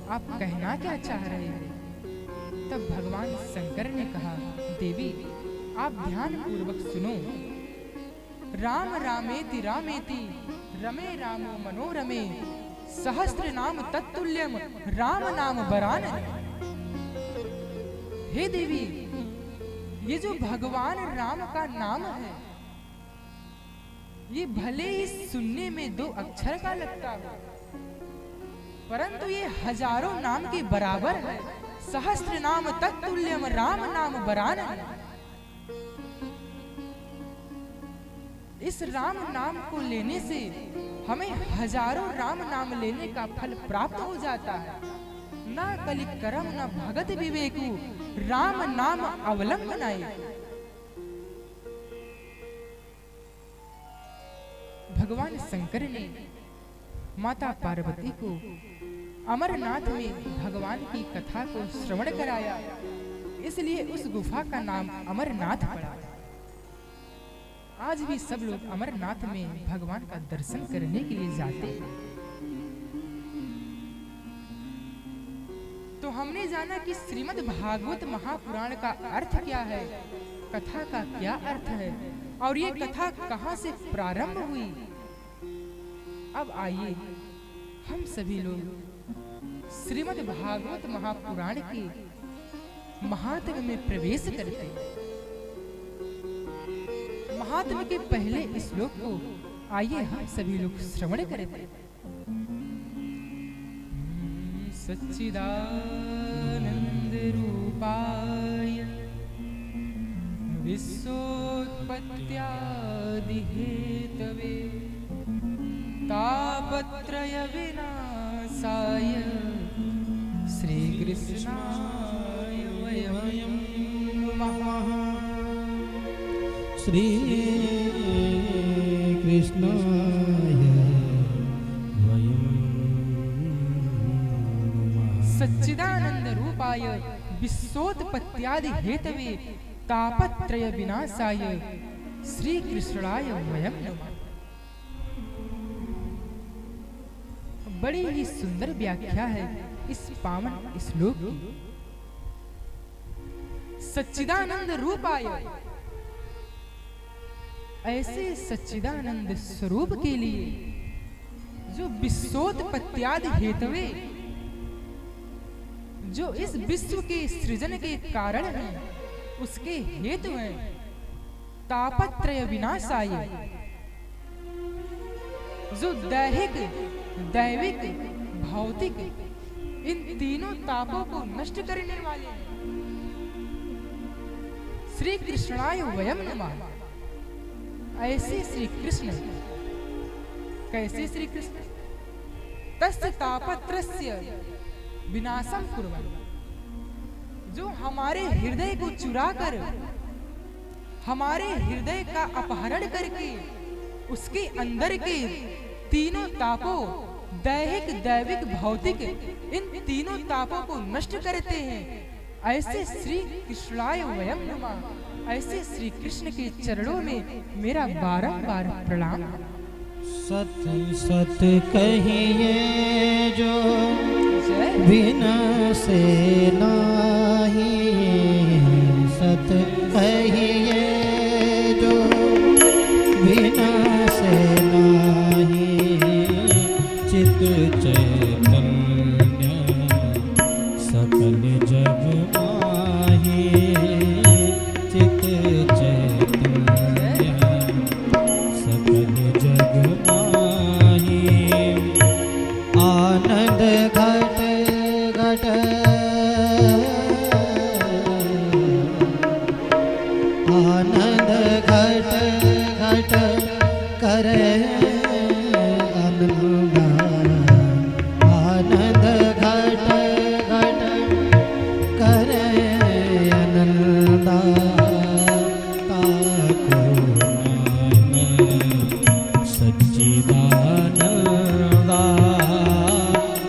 [SPEAKER 3] आप कहना क्या चाह रहे हैं? तब भगवान शंकर ने कहा, देवी, आप ध्यान पूर्वक सुनो। राम रामेति रामेति रमे रामो मनोरमे सहस्त्र नाम तत्तुल्यम राम नाम वरानने। हे देवी, ये जो भगवान राम का नाम है, ये भले ही सुनने में 2 अक्षर का लगता हो, परंतु ये हजारों नाम के बराबर है। सहस्त्र नाम तत्तुल्यम राम नाम वरानने। इस राम नाम को लेने से हमें हजारों राम नाम लेने का फल प्राप्त हो जाता है। ना कलि करम न भगत विवेकु राम नाम अवलंबनाए। भगवान शंकर ने माता पार्वती को अमरनाथ में भगवान की कथा को श्रवण कराया, इसलिए उस गुफा का नाम अमरनाथ पड़ा। आज भी सब लोग अमरनाथ में भगवान का दर्शन करने के लिए जाते हैं। तो हमने जाना कि श्रीमद् भागवत महापुराण का अर्थ क्या है, कथा का क्या अर्थ है, और ये कथा कहां से प्रारंभ हुई। अब आइए हम सभी लोग श्रीमद् भागवत महापुराण के महात्म्य में प्रवेश करते हैं। महात्म्य के पहले श्लोक को आइए हम सभी लोग श्रवण करते। सच्चिदानंद रूपाय विश्वोत्पत्त्यादि हेतवे तापत्रय विनाशाय श्री कृष्णाय वयं नमः।
[SPEAKER 2] श्री कृष्णाय वयं
[SPEAKER 3] सच्चिदानंद रूपाय विश्वोत्पत्त्यादि हेतवे तापत्रय विनाशाय श्री कृष्णाय वयं नमः। बड़ी ही सुंदर व्याख्या है इस पावन श्लोक की। सच्चिदानंद रूपाय, ऐसे सच्चिदानंद स्वरूप के लिए जो विश्वोत्पत्त्यादि हेतवे, जो इस विश्व के सृजन के कारण हैं, उसके हेतु हैं। तापत्रय विनाशाय, जो दैहिक, दैविक, भौतिक इन तीनों तापों को नष्ट करने वाले हैं। श्री कृष्णाय वयं नमः। ऐसे श्री कृष्ण, कैसे श्री कृष्ण? तस्य तापत्रस्य विनाशम कुर्वन्, जो हमारे हृदय को चुराकर, हमारे हृदय का अपहरण करके उसके अंदर के तीनों तापों, दैहिक, दैविक, भौतिक इन तीनों तापों को नष्ट करते हैं। ऐसे श्री कृष्णाय वयं नमः। ऐसे श्री कृष्ण के चरणों में मेरा बारंबार प्रणाम।
[SPEAKER 2] सत सत कहिए जो बिन से नाही, सत कहिए जो बिन से नाही, चित चैतन्य सकल जग माही, चित चैतन्य सकल जग माही। आनंद घट घट आनंद घट घट करे आनंदा, आनंद घट घट करे आनंदा। ताको नाम सच्चिदानंदा,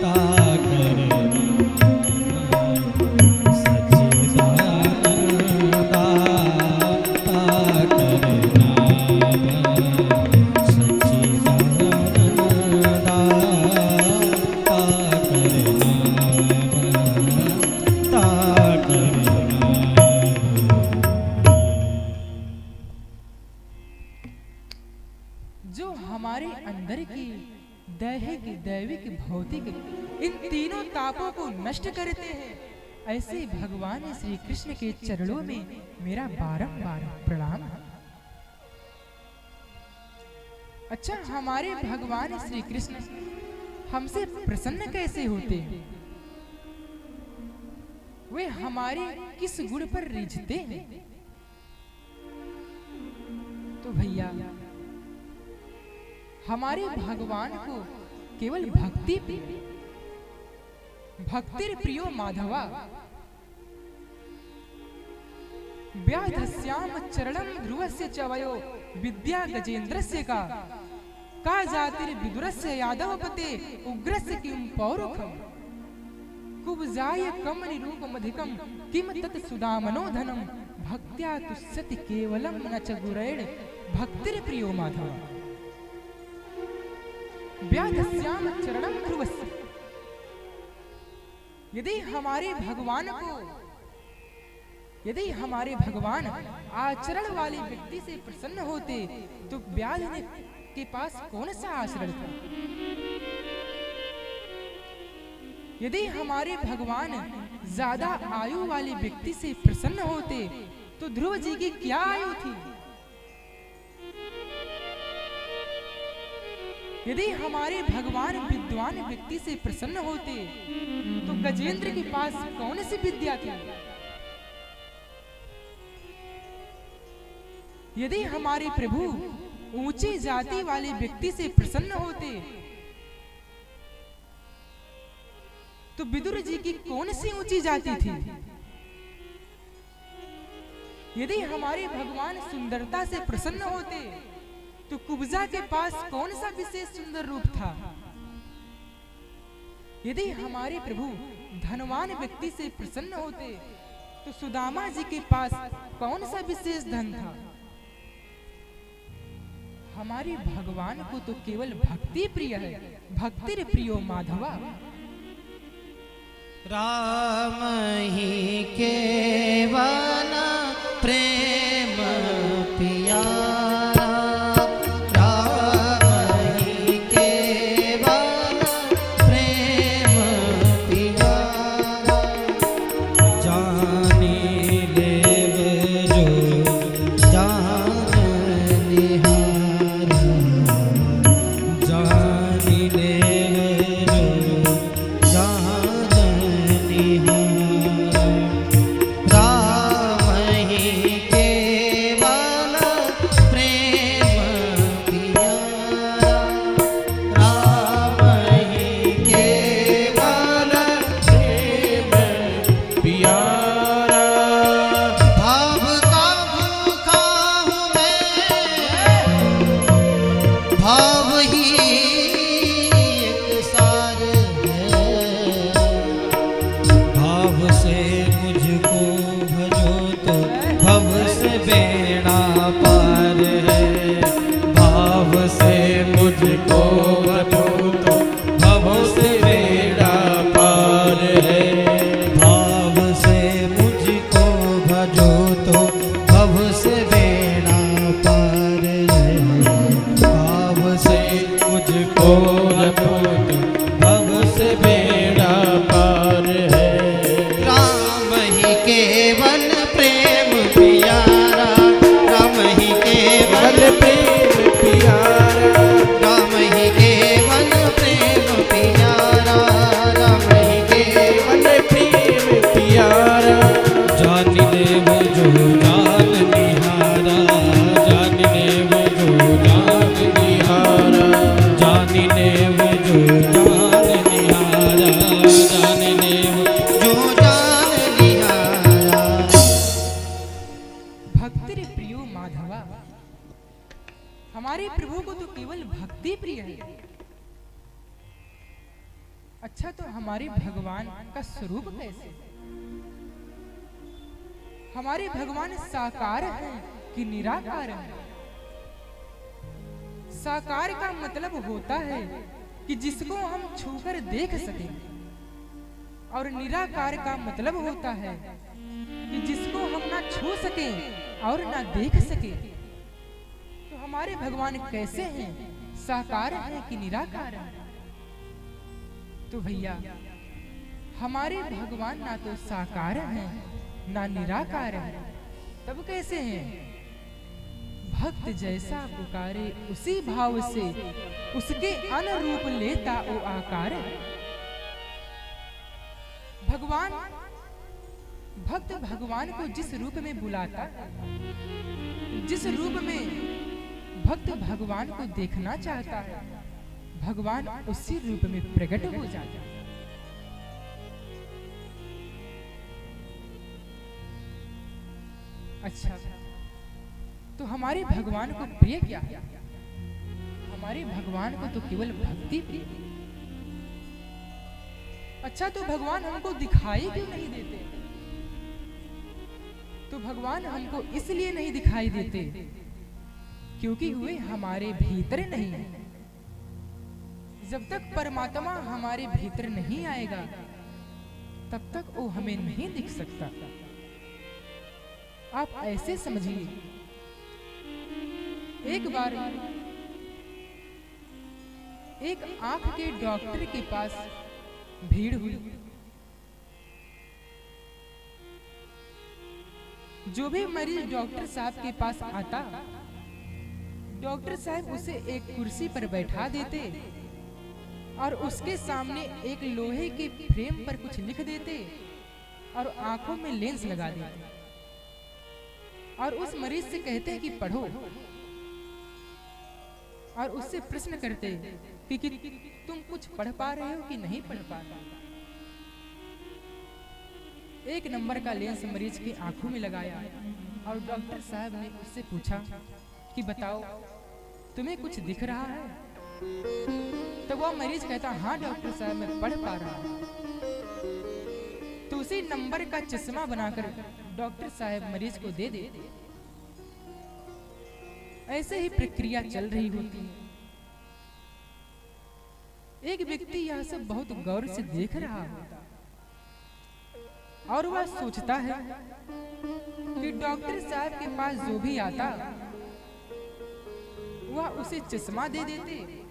[SPEAKER 2] ताकर सच्चिदानंदा, ताकर नाम सच्चिदानंदा, ताकर नाम, ताकर
[SPEAKER 3] जो हमारे अंदर की दैहिक, दैविक, भौतिक इन तीनों तापों को नष्ट करते हैं, ऐसे भगवान श्री कृष्ण के चरणों में मेरा बारंबार प्रणाम है। अच्छा, हमारे भगवान श्री कृष्ण हमसे प्रसन्न कैसे होते हैं? वे हमारे किस गुण पर रिझते हैं? तो भैया, हमारे भगवान को केवल भक्ति, भक्तिर प्रियो माधवा, व्याधस्याम चरणम ध्रुवस्य च वयो विद्या गजेन्द्रस्य का जातिर विदुरस्य यादवपते उग्रस्य किम पौरुखम, कुब्जाय कम निरूपमधिकम किम तत् सुदामनोधनम, भक्त्या तुष्यति केवलम न च गुरैण भक्तिर प्रियो माधवा। व्याधस्याम चरणम ध्रुवस्य, यदि हमारे भगवान आचरण वाले व्यक्ति से प्रसन्न होते तो व्याध के पास कौन सा आचरण था? यदि हमारे भगवान ज्यादा आयु वाले व्यक्ति से प्रसन्न होते तो ध्रुव जी की क्या आयु थी? यदि हमारे भगवान विद्वान व्यक्ति से प्रसन्न होते तो गजेंद्र के पास कौन सी विद्या थी? यदि हमारे प्रभु ऊंची जाति वाले व्यक्ति से प्रसन्न होते तो विदुर जी की कौन सी ऊंची जाति थी? यदि हमारे भगवान सुंदरता से प्रसन्न होते तो कुब्जा के पास कौन सा विशेष सुंदर रूप था? यदि हमारे प्रभु धनवान व्यक्ति से प्रसन्न होते तो सुदामा जी के पास कौन सा विशेष धन था। हमारे भगवान को तो केवल भक्ति प्रिय है, भक्ति प्रियो माधवा।
[SPEAKER 2] राम ही केवल प्रेम पियारा, राम ही केवल प्रेम पियारा। जानी लेव जो जान निहारा, जानी लेव जो जान निहारा। राम ही केवल प्रेम पियारा, राम ही केवल प्रेम पियारा। भाव का भूखा हूँ मैं, भाव ही एक सार है। भाव से मुझको भजो तो भव से बेड़ा पार है। भाव से मुझको भजो तो भव से बेड़ा पार है। भाव से मुझको भजो तो भव से बेड़ा पार है। भाव से मुझको भजो तो भव से बेड़ा पार है। राम ही केवल प्रेम पियारा, राम ही केवल प्रेम पियारा, राम ही केवल प्रेम पियारा, राम ही केवल प्रेम पियारा। जान लेव जो जान निहारा, जान लेव जो जान निहारा, जान लेव जो जान निहारा, जान लेव जो जान निहारा।
[SPEAKER 3] भक्ति प्रियो माधवा। हमारे प्रभु को तो केवल भक्ति प्रिय है। अच्छा, तो हमारे भगवान का स्वरूप कैसे? हमारे भगवान साकार हैं कि निराकार हैं? साकार का मतलब होता है कि जिसको हम छूकर देख सकें, और निराकार का मतलब होता है कि जिसको हम ना छू सकें और ना देख सकें। तो हमारे भगवान कैसे हैं? साकार हैं कि निराकार हैं? तो भैया, हमारे भगवान ना तो साकार हैं ना निराकार हैं, तब कैसे हैं? भक्त जैसा पुकारे उसी भाव से उसके अनुरूप लेता वो आकार है। भगवान भक्त भगवान को जिस रूप में बुलाता, जिस रूप में भक्त भगवान को देखना चाहता है, भगवान उसी रूप में प्रकट हो जाता है। अच्छा, तो हमारे भगवान को प्रिय क्या है? हमारे भगवान को तो केवल भक्ति प्रिय। अच्छा, तो भगवान हमको दिखाई क्यों नहीं देते? तो भगवान हमको इसलिए नहीं दिखाई देते क्योंकि वे हमारे भीतर नहीं है। जब तक परमात्मा हमारे भीतर नहीं आएगा तब तक वो हमें नहीं दिख सकता। आप ऐसे समझिए, एक बार एक आंख के डॉक्टर के पास भीड़ हुई। जो भी मरीज डॉक्टर साहब के पास आता, डॉक्टर साहब उसे एक कुर्सी पर बैठा देते और उसके सामने एक लोहे के फ्रेम पर कुछ लिख देते और आंखों में लेंस लगा देते और उस मरीज से कहते कि पढ़ो, और उससे प्रश्न करते कि तुम कुछ पढ़ पा रहे हो कि नहीं पढ़ पा रहे। एक नंबर का लेंस मरीज की आंखों में लगाया और डॉक्टर साहब ने उससे पूछा कि बताओ तुम्हें कुछ दिख रहा है? तो वो मरीज कहता, हाँ डॉक्टर साहब मैं पढ़ पा रहा हूँ। तो उसी नंबर का चश्मा बनाकर डॉक्टर साहब मरीज को दे दे। ऐसे ही प्रक्रिया चल रही होती है। एक व्यक्ति यह सब बहुत गौर से देख रहा होता और वह सोचता है कि डॉक्टर साहब के पास जो भी आता वह उसे चश्मा दे देते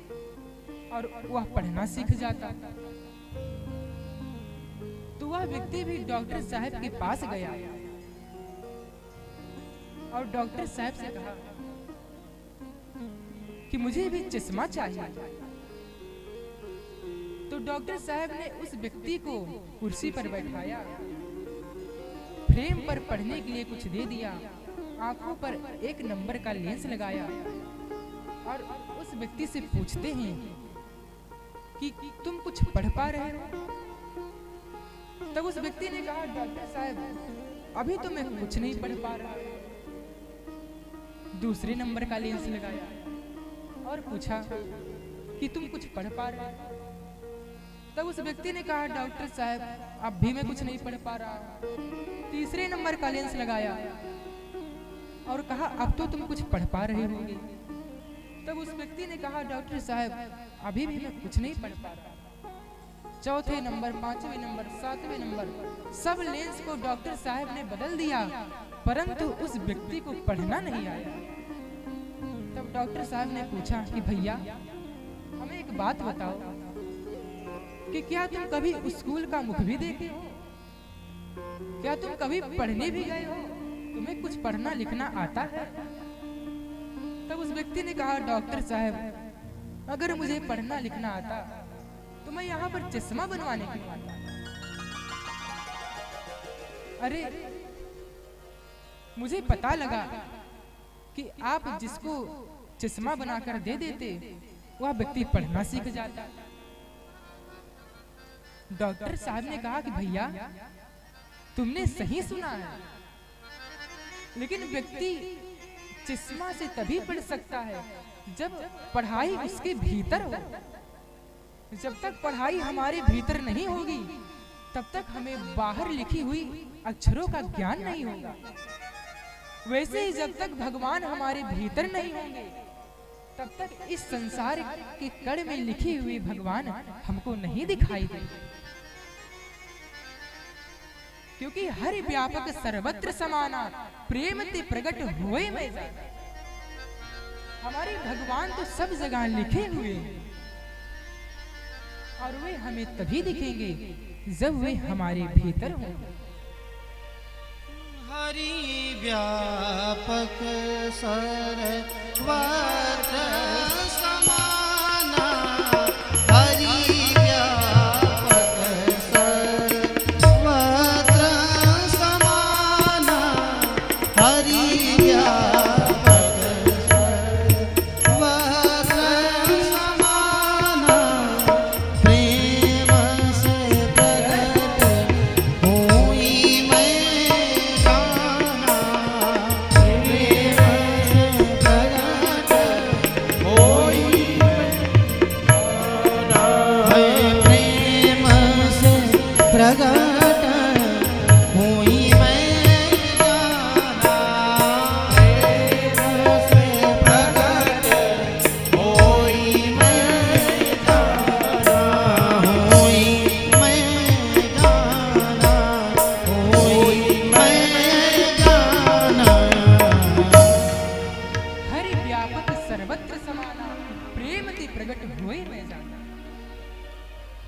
[SPEAKER 3] और वह पढ़ना सीख जाता। तो वह व्यक्ति भी डॉक्टर साहब के पास गया और डॉक्टर साहब से कहा कि मुझे भी चश्मा चाहिए। तो डॉक्टर साहब ने उस व्यक्ति को कुर्सी पर बैठाया, फ्रेम पर पढ़ने के लिए कुछ दे दिया, आंखों पर 1 नंबर का लेंस लगाया और उस व्यक्ति से पूछते हैं कि तुम कुछ पढ़ पा रहे हो? तब उस व्यक्ति ने कहा, डॉक्टर साहब अभी तो मैं कुछ नहीं पढ़ पा रहा। दूसरे नंबर का लेंस लगाया और पूछा कि तुम कुछ पढ़ पा रहे हो? तब उस व्यक्ति ने कहा, डॉक्टर साहब अब भी मैं कुछ नहीं पढ़ पा रहा। तीसरे नंबर का लेंस लगाया और कहा, अब तो तुम कुछ पढ़ पा रहे होंगे। तब उस व्यक्ति ने कहा, डॉक्टर साहब अभी भी मैं कुछ नहीं पढ़ पा रहा। चौथे नंबर, 5वें नंबर, 7वें नंबर, सब लेंस को डॉक्टर साहब ने बदल दिया, परंतु उस व्यक्ति को पढ़ना नहीं आया। तब डॉक्टर साहब ने पूछा कि भैया हमें एक बात बताओ कि क्या तुम कभी स्कूल का मुख भी देखे हो? क्या तुम कभी पढ़ने भी गए हो? तुम्हें कुछ पढ़ना लिखना आता है? तब उस व्यक्ति ने कहा, डॉक्टर साहब अगर मुझे पढ़ना लिखना आता तो मैं यहाँ पर चश्मा बनवाने के लिए आता। अरे मुझे पता लगा कि आप जिसको चश्मा बनाकर दे देते वह व्यक्ति पढ़ना सीख जाता। डॉक्टर साहब ने कहा कि भैया तुमने सही सुना है, लेकिन व्यक्ति चश्मा से तभी पढ़ सकता है जब पढ़ाई उसके भीतर हो। जब तक पढ़ाई हमारे भीतर नहीं होगी तब तक हमें बाहर लिखी हुई अक्षरों का ज्ञान नहीं होगा। वैसे ही जब तक भगवान हमारे भीतर नहीं होंगे तब तक इस संसार के कण में लिखी हुई भगवान हमको नहीं दिखाई देंगे। क्योंकि हर व्यापक सर्वत्र समाना प्रेम ते प्रकट हुए में जाना। हमारे भगवान तो सब जगह लिखे हुए हैं और वे हमें तभी दिखेंगे जब वे हमारे भीतर होंगे।
[SPEAKER 2] हरि व्यापक सर्वत्र समाना, हरि व्यापक सर्वत्र समाना, हरि व्यापक सर्वत्र समाना, प्रेम से प्रकट हुई मैं जाना, प्रेम से प्रकट हुई मैं जाना, प्रेम से प्रकट हुई मैं जाना, प्रेम से प्रकट हुई मैं जाना, हुई मैं जाना, हुई मैं जाना।
[SPEAKER 3] हरि व्यापक सर्वत्र समाना प्रेम ते प्रकट हुए में जाना।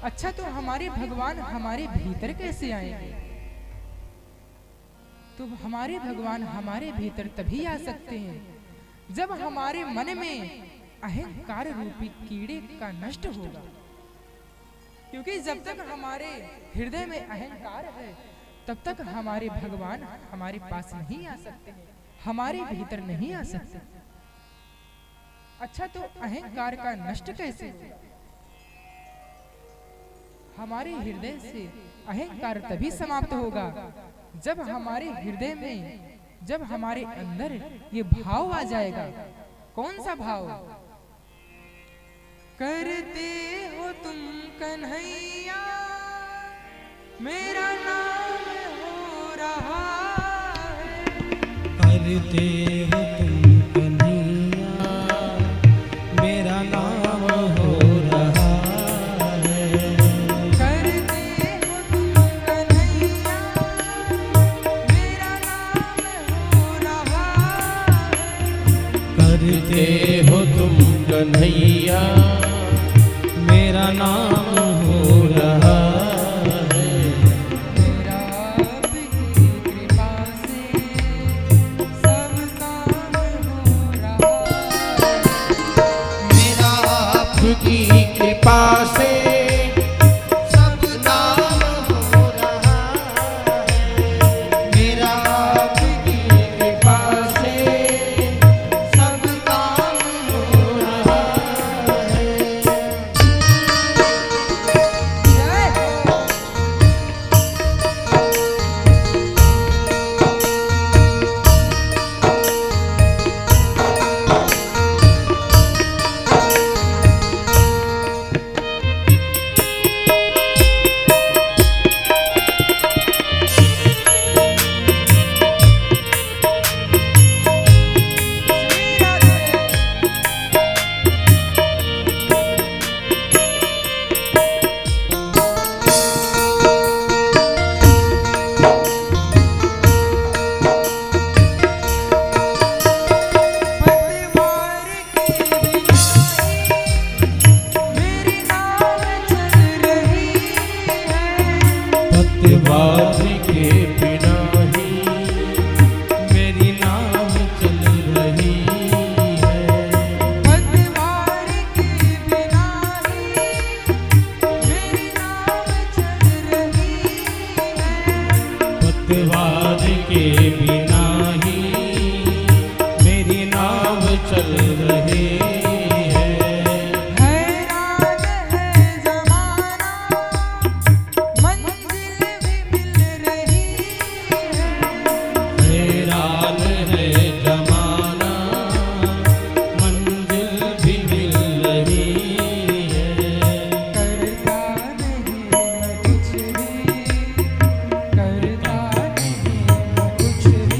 [SPEAKER 3] अच्छा तो हमारे भगवान हमारे भीतर कैसे आएंगे? तो हमारे भगवान हमारे भीतर तभी आ सकते हैं जब हमारे मन में अहंकार रूपी कीड़े का नष्ट होगा। क्योंकि जब तक हमारे हृदय में अहंकार है तब तक हमारे भगवान हमारे पास नहीं आ सकते, हमारे भीतर नहीं आ सकते। अच्छा तो अहंकार का नष्ट कैसे होगा? हमारे हृदय से अहंकार तभी समाप्त होगा जब हमारे हृदय में, जब हमारे अंदर ये भाव आ जाएगा। कौन सा भाव? करते हो तुम कन्हैया, मेरा नाम हो रहा है।
[SPEAKER 1] करते हो तुम कन्हैया, मेरा नाम हो रहा है।
[SPEAKER 3] करते हो तुम कन्हैया, मेरा नाम हो रहा है।
[SPEAKER 2] करते हो तुम कन्हैया, मेरा नाम हो रहा है।
[SPEAKER 3] मेरा आपकी कृपा से सब काम हो रहा है।
[SPEAKER 2] मेरा आपकी कृपा से सब काम हो रहा है। मेरा आपकी कृपा से सब काम हो रहा है।
[SPEAKER 3] जय हो। श्री राधे। पतवार के मेरी नाव चल रही है।
[SPEAKER 2] पतवार के बिना ही मेरी नाव चल रही है।
[SPEAKER 3] पतवार के बिना ही मेरी नाव चल रही है।
[SPEAKER 2] पतवार के बिना ही मेरी नाव चल रही है।
[SPEAKER 3] हैरान है ज़माना, मंजिल भी मिल रही है।
[SPEAKER 2] हैरान है जमाना, मंजिल भी मिल रही है।
[SPEAKER 3] करता नहीं मैं कुछ भी, करता नहीं मैं कुछ भी।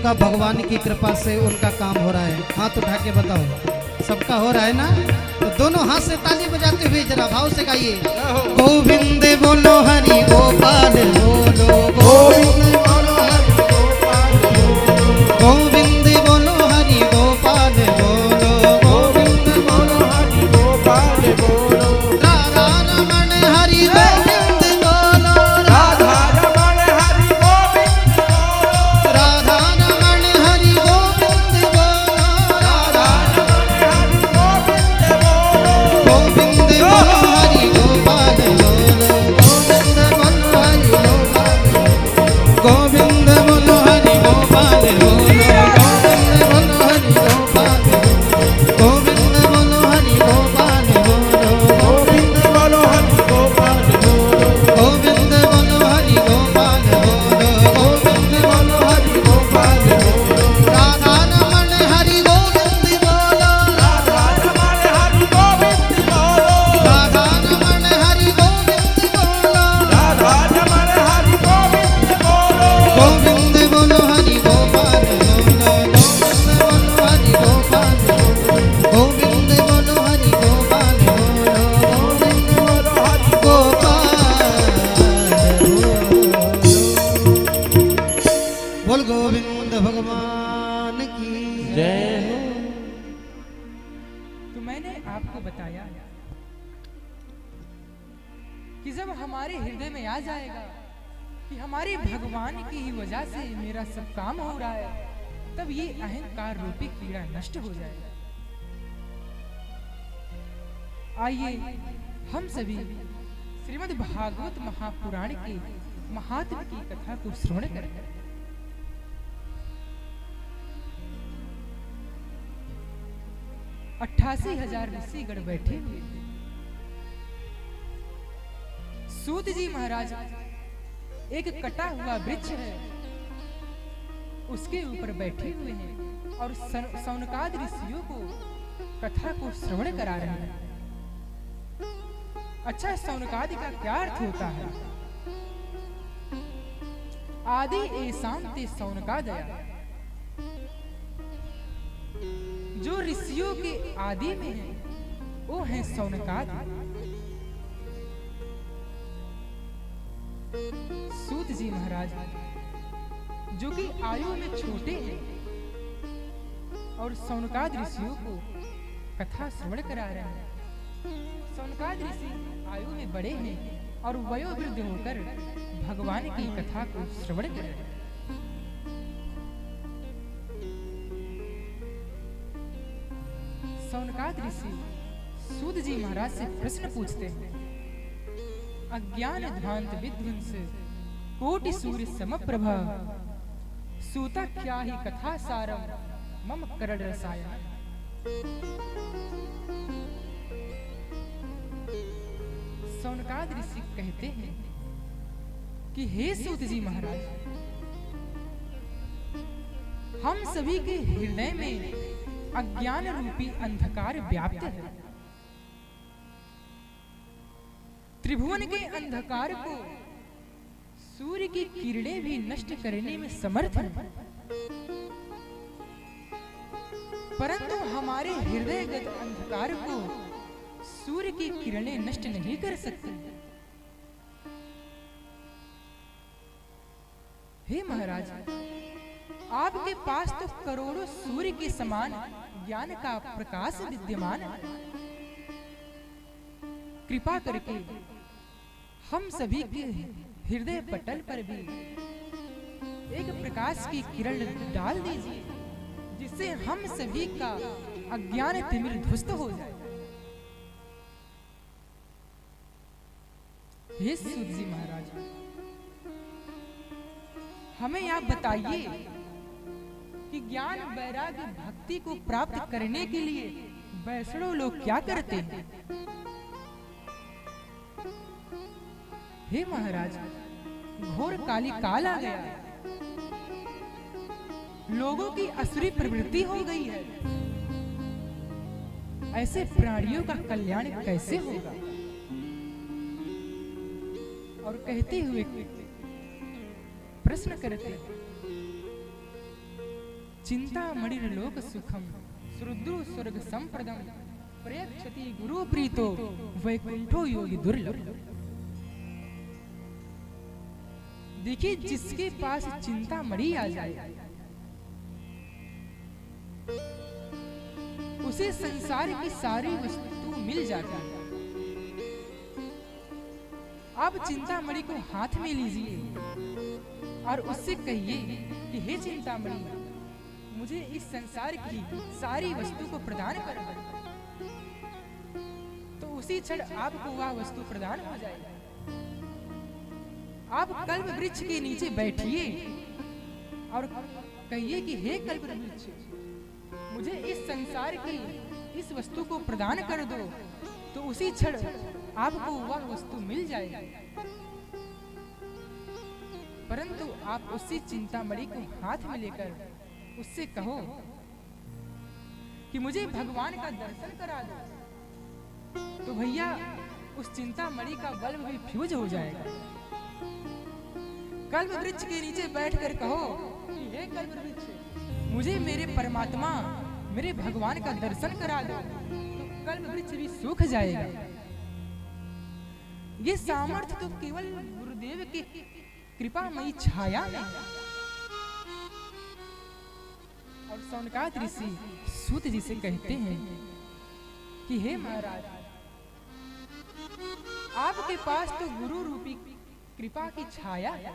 [SPEAKER 1] होगा भगवान की कृपा से उनका काम हो रहा है। हाथ उठा के बताओ, सबका हो रहा है ना? तो दोनों हाथ से ताली बजाते हुए जरा भाव से गाइए। गोविंद बोलो हरि गोपाल बोलो, गोविंद बोलो हरि गोपाल बोलो, गोविंद बोलो हरि गोपाल बोलो, गोविंद बोलो हरि गोपाल बोलो, राधा रमण हरि गोविंद बोलो, राधा रमण हरि गोविंद बोलो, राधा रमण हरि गोविंद बोलो, राधा रमण हरि गोविंद बोलो, गोविंद बोलो हरि गोपाल बोलो, गोविंद बोलो हरि गोपाल बोलो, गोविंद बोलो हरि गोपाल बोलो, गोविंद बोलो हरि गोपाल बोलो, गोविंद बोलो हरि गोपाल बोलो, गोविंद बोलो हरि गोपाल बोलो, गोविंद बोलो हरि गोपाल बोलो, राधा रमण हरि गोविंद बोलो, राधा रमण हरि गोविंद बोलो, राधा रमण हरि गोविंद बोलो, राधा रमण हरि गोविंद बोलो, गोविंद बोलो हरि गोपाल बोलो, गोविंद बोलो हरि गोपाल बोलो, गोविंद बोलो हरि गोपाल बोलो। बोल गोविंद भगवान की
[SPEAKER 2] जय हो।
[SPEAKER 3] तो मैंने आपको बताया कि जब हमारे हृदय में आ जाएगा कि हमारे भगवान की ही वजह से मेरा सब काम हो रहा है, तब ये अहंकार रूपी कीड़ा नष्ट हो जाएगा। आइए हम सभी श्रीमद् भागवत महापुराण के महात्म की कथा को श्रवण करें। 88,000 ऋषिगण बैठे हुए थे। सूत जी महाराज एक कटा हुआ वृक्ष है, उसके ऊपर बैठे हुए हैं और सौनकादि ऋषियों को कथा को श्रवण करा रहे हैं। अच्छा, सौनकादि का क्या अर्थ होता है? आदि एसाम ते सौनकादया, जो ऋषियों के आदि में है वो है सौनकादि। सूत जी महाराज जो कि आयु में छोटे हैं और सौनकादि ऋषियों को कथा श्रवण करा रहे हैं। सौनकादि ऋषि आयु में बड़े हैं और वयोवृद्ध होकर भगवान की कथा को श्रवण कर रहे हैं। सौनकादि ऋषि सूत जी महाराज से प्रश्न पूछते हैं। अज्ञान ध्वांत विध्वंस कोटि सूर्य समप्रभा, सूता क्या ही कथा सारम मम करण रसायन। सौनकादि ऋषि कहते हैं कि हे सूत जी महाराज, हम सभी के हृदय में अज्ञान रूपी अंधकार व्याप्त है। त्रिभुवन के अंधकार को सूर्य की किरणें भी नष्ट करने में समर्थ हैं, परंतु हमारे हृदयगत अंधकार को सूर्य की किरणें नष्ट नहीं कर सकती। हे महाराज, आपके पास तो करोड़ों सूर्य के समान ज्ञान का प्रकाश विद्यमान है। कृपा करके हम सभी के हृदय पटल पर भी एक प्रकाश की किरण डाल दीजिए, जिससे हम सभी का अज्ञान तिमिर ध्वस्त हो जाए। हे सूत जी महाराज, हमें आप बताइए कि ज्ञान वैराग्य भक्ति को प्राप्त करने के लिए वैष्णव लोग क्या करते हैं? हे महाराज, घोर काली काल आ गया, लोगों की असुरी प्रवृत्ति हो गई है। ऐसे प्राणियों का कल्याण कैसे होगा? और कहते हुए प्रश्न करते हैं चिंतामणिर्लोक सुखम सुरुद्रु स्वर्ग संप्रदम प्रयक्षति गुरु प्रीतो वैकुंठो योगी दुर्लभ। देखिए, जिसके पास चिंतामणि आ जाए उसे संसार की सारी वस्तु मिल जाती है। आप चिंतामणि को हाथ में लीजिए और उससे कहिए कि हे चिंतामणि, मुझे इस संसार की सारी वस्तु को प्रदान कर दो। तो उसी क्षण आपको वह वस्तु प्रदान हो जाएगी। आप कल्प वृक्ष के नीचे बैठिए और कहिए कि हे कल्प वृक्ष, मुझे इस संसार की इस वस्तु को प्रदान कर दो। तो उसी क्षण आपको वह वस्तु मिल जाएगी। परंतु आप उसी चिंतामणि को हाथ में लेकर उससे कहो कि मुझे भगवान का दर्शन करा दो, तो भैया उस चिंतामणि का बल्ब भी फ्यूज हो जाएगा। कल्प वृक्ष के नीचे बैठकर कहो कि हे कल्प वृक्ष, मुझे मेरे परमात्मा मेरे भगवान का दर्शन करा दो, तो कल्प वृक्ष भी सूख जाएगा। ये सामर्थ्य तो केवल गुरुदेव की कृपामयी छाया में है। और सौनकादिक ऋषि सूत जी से कहते हैं कि हे महाराज, आपके पास तो गुरु रूपी कृपा की छाया है,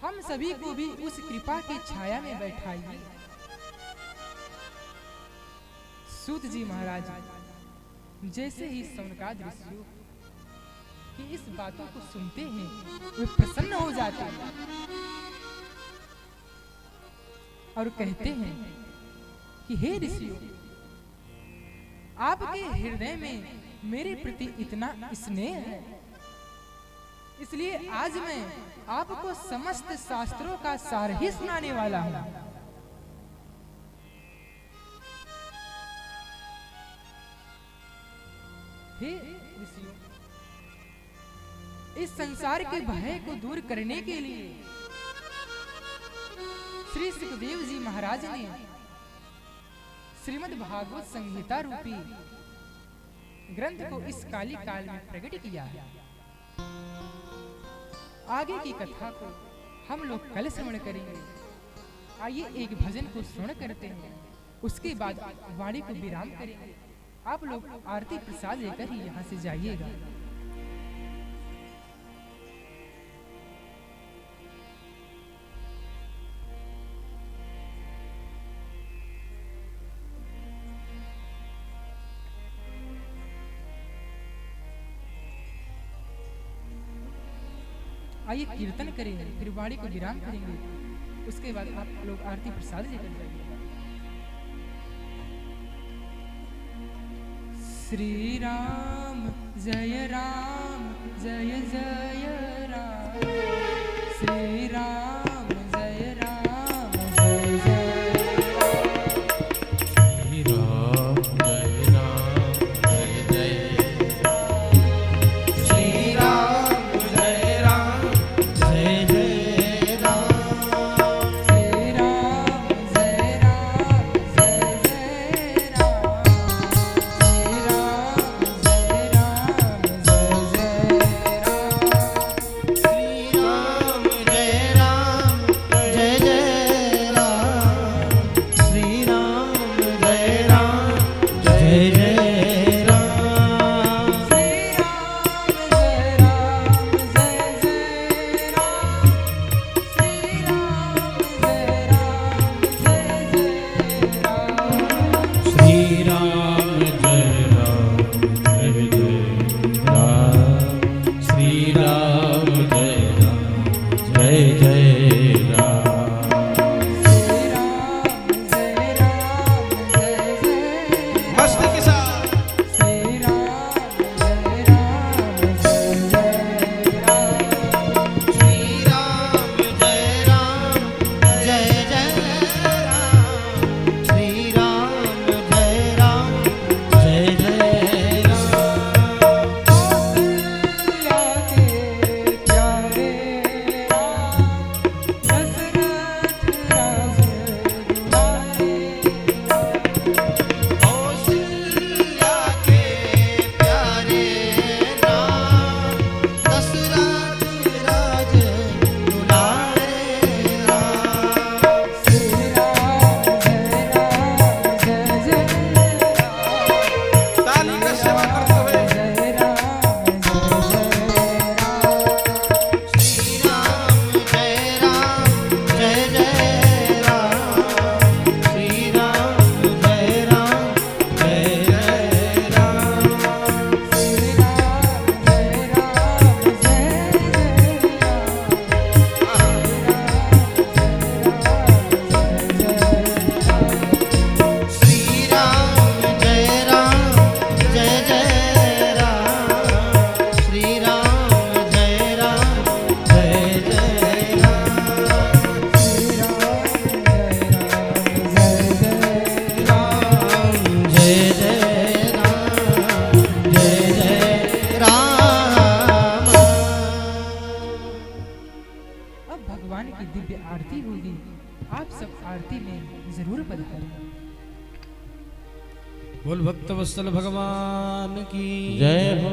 [SPEAKER 3] हम सभी को भी उस कृपा की छाया में बैठाइए। सूत जी महाराज जैसे ही सौनकादिक ऋषियों की इस बातों को सुनते हैं वे प्रसन्न हो जाते हैं और कहते हैं कि हे ऋषियों, आपके हृदय में मेरे प्रति इतना स्नेह है, इसलिए आज मैं आपको समस्त शास्त्रों का सार ही सुनाने वाला हूं। हे ऋषियों, इस संसार के भय को दूर करने के लिए श्री सुखदेव जी महाराज ने श्रीमद् भागवत संहिता रूपी ग्रंथ को इस काली काल में प्रकट किया है। आगे की कथा को हम लोग कल श्रवण करेंगे। आइए एक भजन को श्रवण करते हैं, उसके बाद वाणी को विराम करेंगे। आप लोग आरती प्रसाद लेकर ही यहाँ से जाइएगा। आइए कीर्तन करेंगे, फिर वाणी को विराम करेंगे, उसके बाद आप लोग आरती प्रसाद लेकर जाइएगा। श्री राम जय जय राम, श्री राम जय जय
[SPEAKER 2] श्री राम जय जय श्री राम जय जय जय राम,
[SPEAKER 3] श्री राम जय जय राम, श्री राम जय जय राम। भगवान की दिव्य आरती होगी। आप सब आरती में जरूर पधारें।
[SPEAKER 1] बोल भक्त वत्सल भगवान की
[SPEAKER 2] जय हो।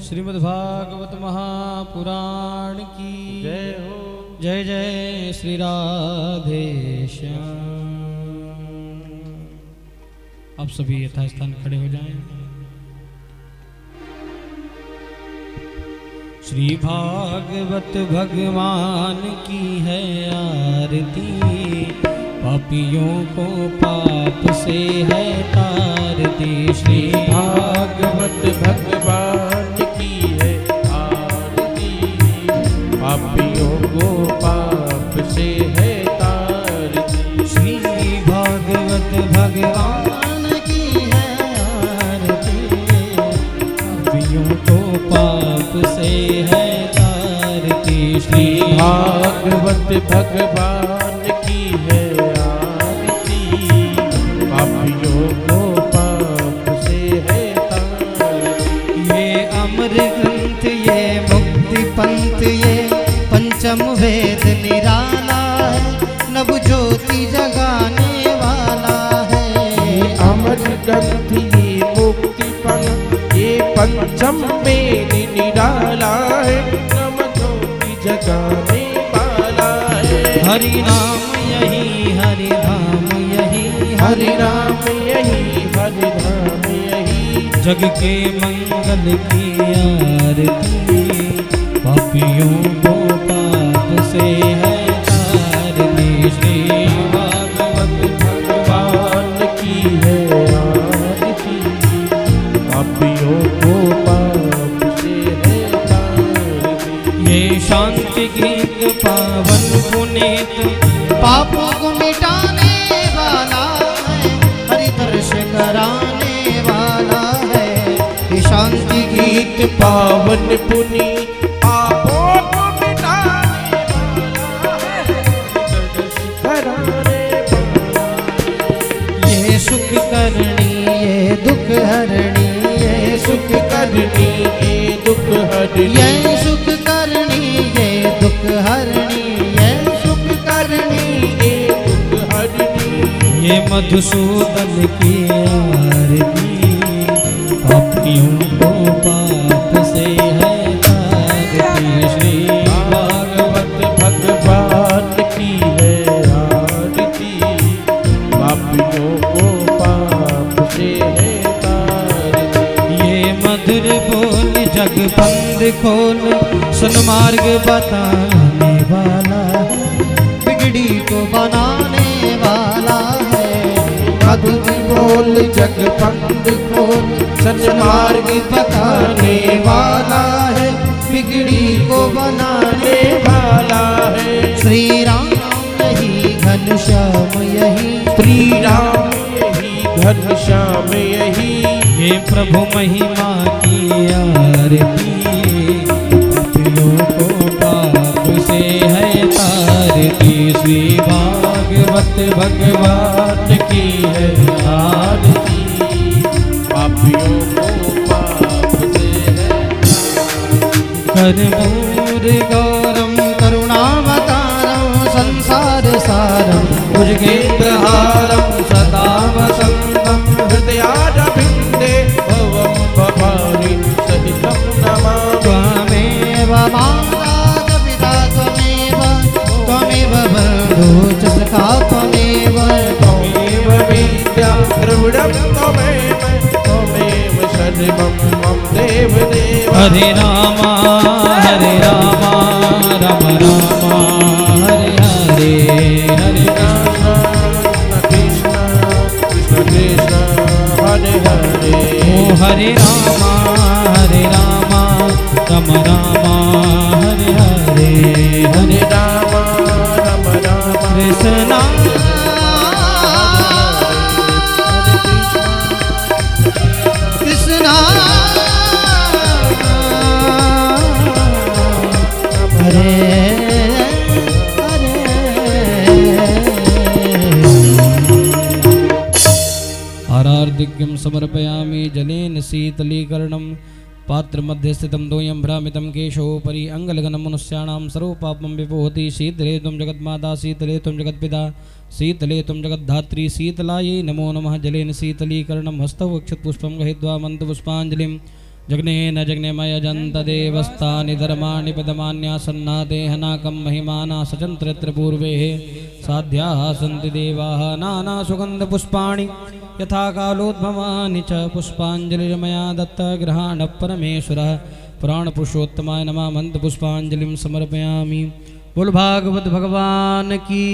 [SPEAKER 1] श्रीमद् भागवत महापुराण की
[SPEAKER 2] जय हो।
[SPEAKER 1] जय जय श्री राधे श्याम। आप सभी यथास्थान खड़े हो जाएं। श्री भागवत भगवान की है आरती, पापियों को पाप से है तारती। श्री
[SPEAKER 2] भागवत भगवान की है आरती, पापियों को पाप से है तारती।
[SPEAKER 1] श्री भागवत भगवान की है आरती, पापियों को पाप से है तारती। श्री
[SPEAKER 2] भागवत भगवान की है आरती, पापियों को पाप से है तारती।
[SPEAKER 1] ये अमर ग्रंथ ये मुक्ति पंथ ये पंचम वेद निराला है, नव ज्योति जगाने वाला है।
[SPEAKER 2] अमर ग्रंथ ये मुक्ति पंथ ये पंचम वेद निराला है, नव ज्योति जगाने वाला है।
[SPEAKER 1] हरि नाम यही हरि धाम यही
[SPEAKER 2] हरि नाम यही हरि धाम यही,
[SPEAKER 1] जग के मंगल की आरती, पापियों को पाप से है तारती। श्री
[SPEAKER 2] भागवत भगवान की है आरती, पापियों को पाप से है तारती।
[SPEAKER 1] ये शांति गीत पावन पुनीत पापों को मिटाने वाला है, हरि दर्श कराने वाला है। ये शांति गीत
[SPEAKER 2] पावन पुनी पापों को मिटाने वाला है, दर्श कराने वाला है।
[SPEAKER 1] ये सुख करनी ये दुख हरणी ये सुख
[SPEAKER 2] करनी ये दुख हरनी,
[SPEAKER 1] ये सुख करनी ये दुख हरणी ये सुख करनी
[SPEAKER 2] ये दुख हरनी।
[SPEAKER 1] ये मधुसूदन की आरती, पापियों को पाप से है तारती। श्री
[SPEAKER 2] भागवत भगवान की है आरती, पापियों को पाप से है तारती।
[SPEAKER 1] ये मधुर बोल जग बंद खोल सन्मार्ग बताने वाला है, बिगड़ी को बनाने वाला है।
[SPEAKER 2] मधुर बोल जग बंद खोल सन्मार्ग बताने वाला है, बिगड़ी को बनाने वाला है।
[SPEAKER 1] श्री राम यही घनश्याम यही
[SPEAKER 2] श्री राम यही घनश्याम यही,
[SPEAKER 1] ये प्रभु महिमा की आरती, पापियों को पाप से है तारती। श्री भागवत भगवान की है
[SPEAKER 2] आरती, पापियों को पाप से है।
[SPEAKER 1] कर्मूर गौरम करुणावतारम संसार सारम भुजगेन्द्रहारम सदा वसंतम
[SPEAKER 2] हृदयारविन्दे भवं भवानी सहितं नमामि।
[SPEAKER 1] त्वमेव माता पिता त्वमेव बन्धु च सखा त्वमेव
[SPEAKER 2] त्वमेव विद्या द्रविडं त्वमेव, त्वमेव सर्वं मम देव देव।
[SPEAKER 1] हरे राम राम राम हरे हरे हरे
[SPEAKER 2] कृष्ण कृष्ण कृष्ण कृष्ण हरे हरे।
[SPEAKER 1] ओ हरे राम राम राम हरे हरे
[SPEAKER 2] हरे राम राम राम
[SPEAKER 1] कृष्ण कृष्ण हरे आरार्धिक्यं समर्पयामि जलेन शीतलीकरणं पात्र मध्ये स्थितं दोयं भ्रामितं केशोपरि अङ्गलगनं मनुष्याणां सर्वपापं विपोहति शीतले त्वं जगन्माता शीतले त्वं जगत्पिता शीतले त्वं जगद्धात्री शीतलायै नमो नमः जलेन शीतलीकरणं हस्तौ अक्षतपुष्पं गृहीत्वा मन्त्रपुष्पाञ्जलिं जग्नेन जग्नेमयजन्तदेवस्तानि धर्माणि पदमान्यासन्नादेहनाकं महिमाना सचन्त्रत्र पूर्वेः साध्याः सन्ति देवाः नानासुगन्धपुष्पाणि यथा कालोद्भवानि च पुष्पाञ्जलिर्मया दत्तगृहाणः परमेश्वरः पुराणपुरुषोत्तमाय नमः मन्त्रपुष्पाञ्जलिं समर्पयामि। बोल भागवत भगवान की,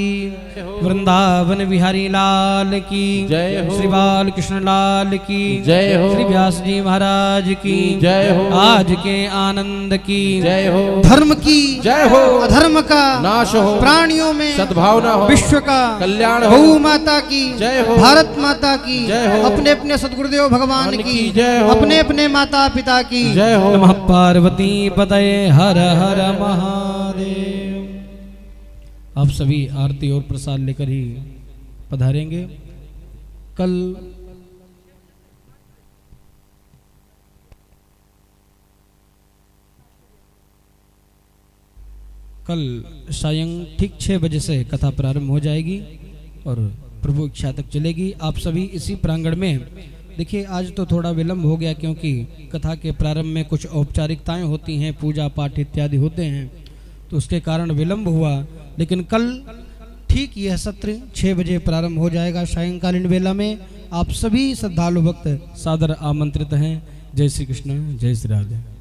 [SPEAKER 1] वृंदावन बिहारी लाल की
[SPEAKER 2] जय हो,
[SPEAKER 1] श्री बाल कृष्ण लाल की
[SPEAKER 2] जय हो,
[SPEAKER 1] श्री व्यास जी महाराज की
[SPEAKER 2] जय हो,
[SPEAKER 1] आज के आनंद की
[SPEAKER 2] जय हो,
[SPEAKER 1] धर्म की
[SPEAKER 2] जय हो,
[SPEAKER 1] अधर्म का
[SPEAKER 2] नाश हो,
[SPEAKER 1] प्राणियों में
[SPEAKER 2] सद्भावना हो,
[SPEAKER 1] विश्व का
[SPEAKER 2] कल्याण हो,
[SPEAKER 1] गौ माता की
[SPEAKER 2] जय हो,
[SPEAKER 1] भारत माता की
[SPEAKER 2] जय हो,
[SPEAKER 1] अपने अपने सदगुरुदेव भगवान की
[SPEAKER 2] जय हो,
[SPEAKER 1] अपने अपने माता पिता की
[SPEAKER 2] जय हो।
[SPEAKER 1] नमः पार्वती पतये हर हर महादेव। आप सभी आरती और प्रसाद लेकर ही पधारेंगे। कल सायं ठीक 6 बजे से कथा प्रारंभ हो जाएगी और प्रभु इच्छा तक चलेगी। आप सभी इसी प्रांगण में देखिए। आज तो थोड़ा विलंब हो गया क्योंकि कथा के प्रारंभ में कुछ औपचारिकताएं होती हैं, पूजा पाठ इत्यादि होते हैं, तो उसके कारण विलंब हुआ। लेकिन कल ठीक यह सत्र 6 बजे प्रारंभ हो जाएगा सायंकालीन वेला में। आप सभी श्रद्धालु भक्त सादर आमंत्रित हैं। जय श्री कृष्ण, जय श्री राधे।